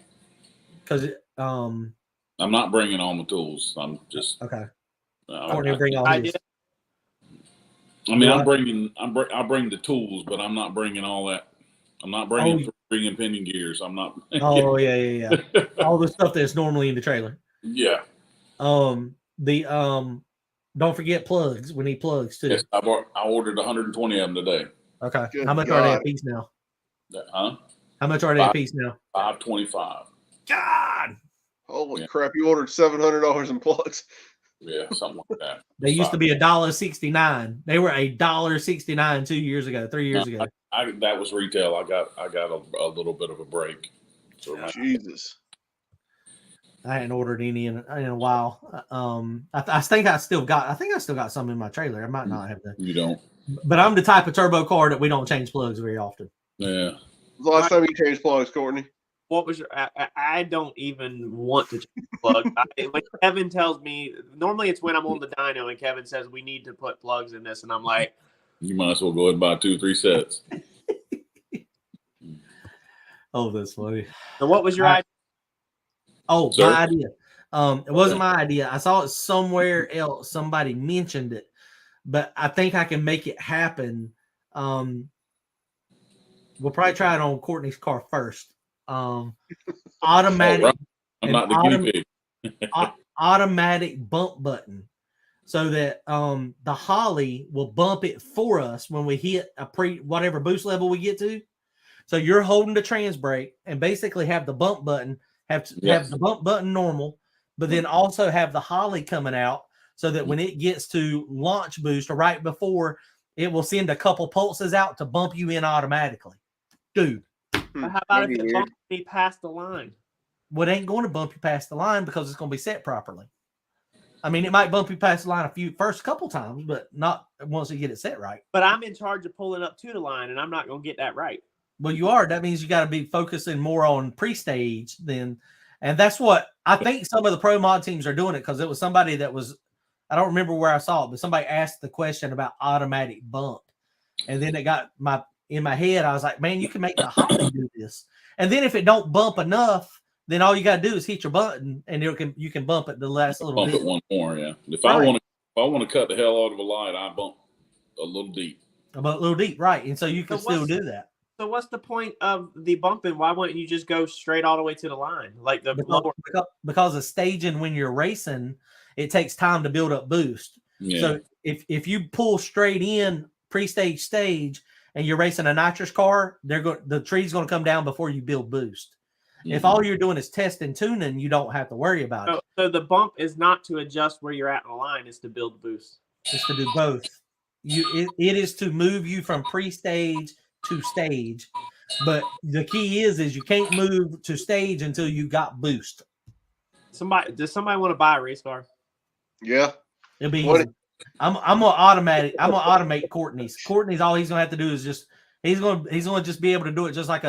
Because I'm not bringing all my tools. I'm just okay. I'll bring all his. I'll bring the tools, but I'm not bringing all that. I'm not bringing pinion gears. I'm not. Oh yeah. All the stuff that's normally in the trailer. Yeah. Don't forget plugs. We need plugs too. Yes, I ordered 120 of them today. Okay. How much are they a piece now? Huh? How much are they a piece now? $5.25. God. Holy crap! You ordered $700 in plugs. Yeah, something like that. They used to be $1.69. They were $1.69 3 years ago. That was retail. I got a little bit of a break. So Jesus. I hadn't ordered any in a while. I think I still got some in my trailer. I might not have that. You don't. But I'm the type of turbo car that we don't change plugs very often. Yeah. The last time you changed plugs, Courtney? What was your? I don't even want to change plugs. When Kevin tells me, normally it's when I'm on the dyno and Kevin says we need to put plugs in this, and I'm like, you might as well go ahead and buy 2 or 3 sets. Oh, that's funny. So what was your idea? Oh, my idea. It wasn't my idea. I saw it somewhere else. Somebody mentioned it, but I think I can make it happen. We'll probably try it on Courtney's car first. Automatic. I'm not the guinea pig. Automatic bump button. so that the Holly will bump it for us when we hit whatever boost level we get to. So you're holding the trans brake and basically have the bump button, have the bump button normal, but then also have the Holly coming out so that when it gets to launch boost or right before, it will send a couple pulses out to bump you in automatically. Dude. But how about if it bumps me past the line? Well, it ain't going to bump you past the line because it's going to be set properly. I mean, it might bump you past the line first couple times, but not once you get it set right. But I'm in charge of pulling up to the line, and I'm not going to get that right. Well, you are. That means you got to be focusing more on pre-stage and that's what I think some of the pro mod teams are doing it, because it was somebody that was, I don't remember where I saw it, but somebody asked the question about automatic bump, and then it got in my head. I was like, man, you can make the Holly do this, and then if it don't bump enough, then all you got to do is hit your button, and you can bump it the last little bit. Bump it one more, yeah. If I want to cut the hell out of a light, I bump a little deep. About a little deep, right? And so you can still do that. So what's the point of the bumping? Why wouldn't you just go straight all the way to the line, like the lower? Because of staging when you're racing, it takes time to build up boost. Yeah. So if you pull straight in pre-stage stage and you're racing a nitrous car, the tree's going to come down before you build boost. Mm-hmm. If all you're doing is test and tuning, you don't have to worry about it. So the bump is not to adjust where you're at in the line; it's to build boost. It's to do both. It is to move you from pre-stage to stage, but the key is you can't move to stage until you got boost. Does somebody want to buy a race car? Yeah, it'll be easy. I'm gonna automate Courtney's. Courtney's all he's gonna have to do is just he's gonna just be able to do it just like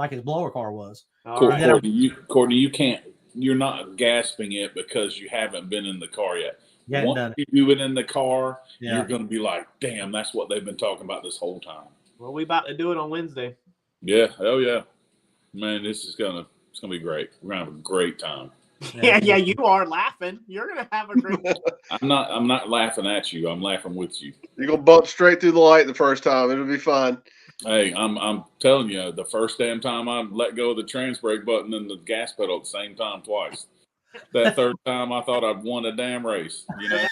his blower car was. Courtney, you can't. You're not gasping it because you haven't been in the car yet. Once you've been in the car, you're gonna be like, damn, that's what they've been talking about this whole time. Well, we about to do it on Wednesday. Yeah, hell yeah, man! It's gonna be great. We're gonna have a great time. Yeah, you are laughing. You're gonna have a great time. I'm not laughing at you. I'm laughing with you. You're gonna bump straight through the light the first time. It'll be fun. Hey, I'm telling you, the first damn time I let go of the trans brake button and the gas pedal at the same time twice. That third time, I thought I'd won a damn race. You know.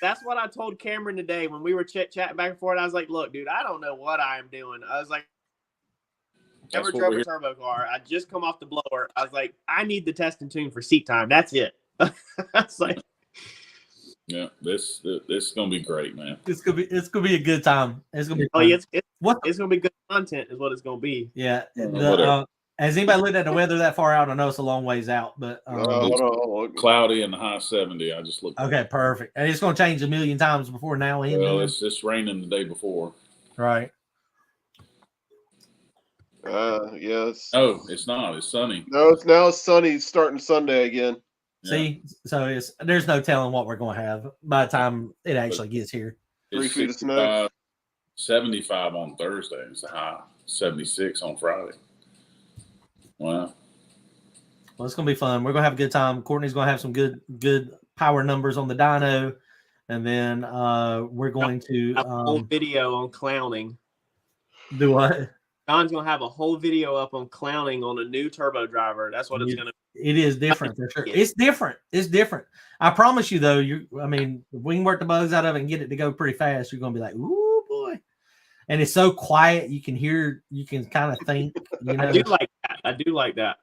That's what I told Cameron today when we were chatting back and forth. I was like, look, dude, I don't know what I am doing. I was like, never drove a turbo car. I just come off the blower. I was like, I need the test and tune for seat time. That's it. I was like, yeah, this is gonna be great, man. It's gonna be a good time. It's gonna be it's gonna be good content, is what it's gonna be. Yeah. Has anybody looked at the weather that far out? I know it's a long ways out, but cloudy in the high 70. I just looked. Okay, perfect. And it's going to change a million times before now. Well, it's raining the day before. Right. Yes. No, it's not. It's sunny. No, it's sunny. It's starting Sunday again. See, so there's no telling what we're going to have by the time it actually gets here. 3 feet of snow. 75 on Thursday. It's a high. 76 on Friday. Wow. Well, it's going to be fun. We're going to have a good time. Courtney's going to have some good power numbers on the dyno. And then we're going to have a whole video on clowning. Do what? Don's going to have a whole video up on clowning on a new turbo driver. That's what it's going to be. It is different for sure. It's different. It's different. I promise you, though, if we can work the bugs out of it and get it to go pretty fast, you're going to be like, ooh, boy. And it's so quiet, you can hear, you can kind of think. You know? I do like that.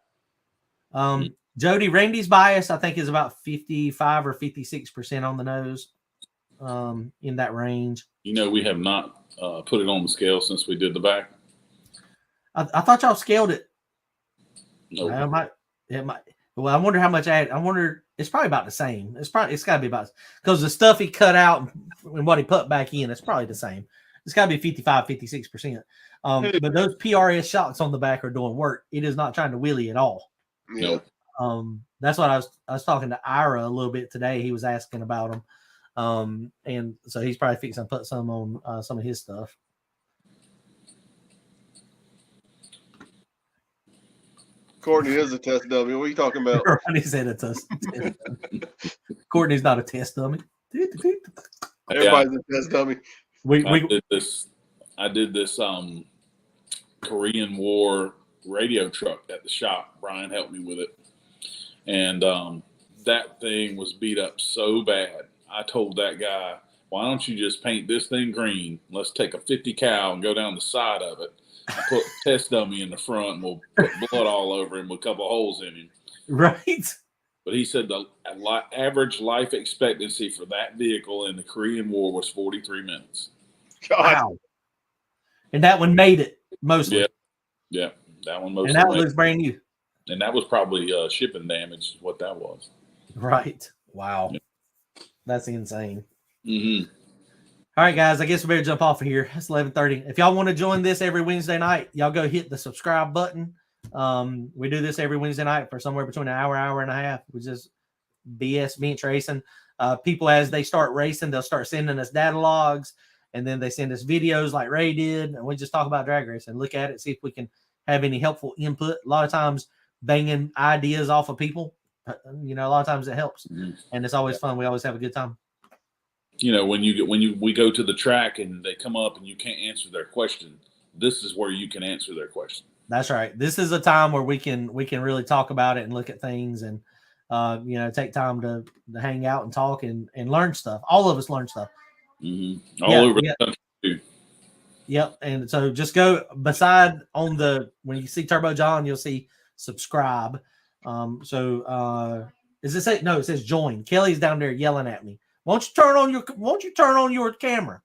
Jody, Randy's bias, I think, is about 55 or 56% on the nose, in that range. We have not put it on the scale since we did the back. I thought y'all scaled it. Nope. It might. Well, I wonder how much I wonder. It's probably about the same. It's got to be about, because the stuff he cut out and what he put back in, it's probably the same. It's got to be 55, 56%. But those PRS shocks on the back are doing work. It is not trying to wheelie at all. Yeah. That's what I was talking to Ira a little bit today. He was asking about them. And so he's probably fixing to put some on some of his stuff. Courtney is a test dummy. What are you talking about? He said a test. Courtney's not a test dummy. Everybody's a test dummy. I did this Korean War radio truck at the shop. Brian helped me with it, and that thing was beat up so bad I told that guy, why don't you just paint this thing green? Let's take a 50 cal and go down the side of it. And put test dummy in the front, and we'll put blood all over him with a couple holes in him. Right. But he said the average life expectancy for that vehicle in the Korean War was 43 minutes. God. Wow. And that one made it mostly. Yeah, that one mostly. And that one looks brand new. And that was probably shipping damage, is what that was. Right. Wow. Yeah. That's insane. Mm-hmm. All right, guys, I guess we better jump off of here. It's 11:30. If y'all want to join this every Wednesday night, y'all go hit the subscribe button. We do this every Wednesday night for somewhere between an hour and a half. We just BS bench racing. People, as they start racing, they'll start sending us datalogs, and then they send us videos like Ray did, and we just talk about drag racing, look at it, see if we can have any helpful input. A lot of times, banging ideas off of people, a lot of times it helps, and it's always fun. We always have a good time. When we go to the track and they come up and you can't answer their question, this is where you can answer their question. That's right. This is a time where we can really talk about it and look at things and take time to hang out and talk and learn stuff. All of us learn stuff. Mm-hmm. All over the country too. Yep. And so just go beside when you see Turbo John, you'll see subscribe. Is it say no? It says join. Kelly's down there yelling at me. Won't you turn on your camera?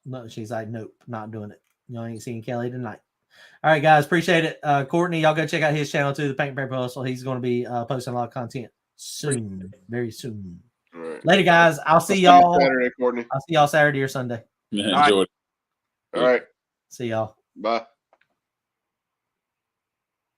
No, she's like, nope, not doing it. Y'all ain't seeing Kelly tonight. All right, guys, appreciate it. Courtney, y'all go check out his channel too, the Paint Paper Hustle. He's going to be posting a lot of content soon, very soon. All right. Later, guys. I'll see y'all Saturday, Courtney. I'll see y'all Saturday or Sunday. Yeah, enjoy it. All right. See y'all. Bye.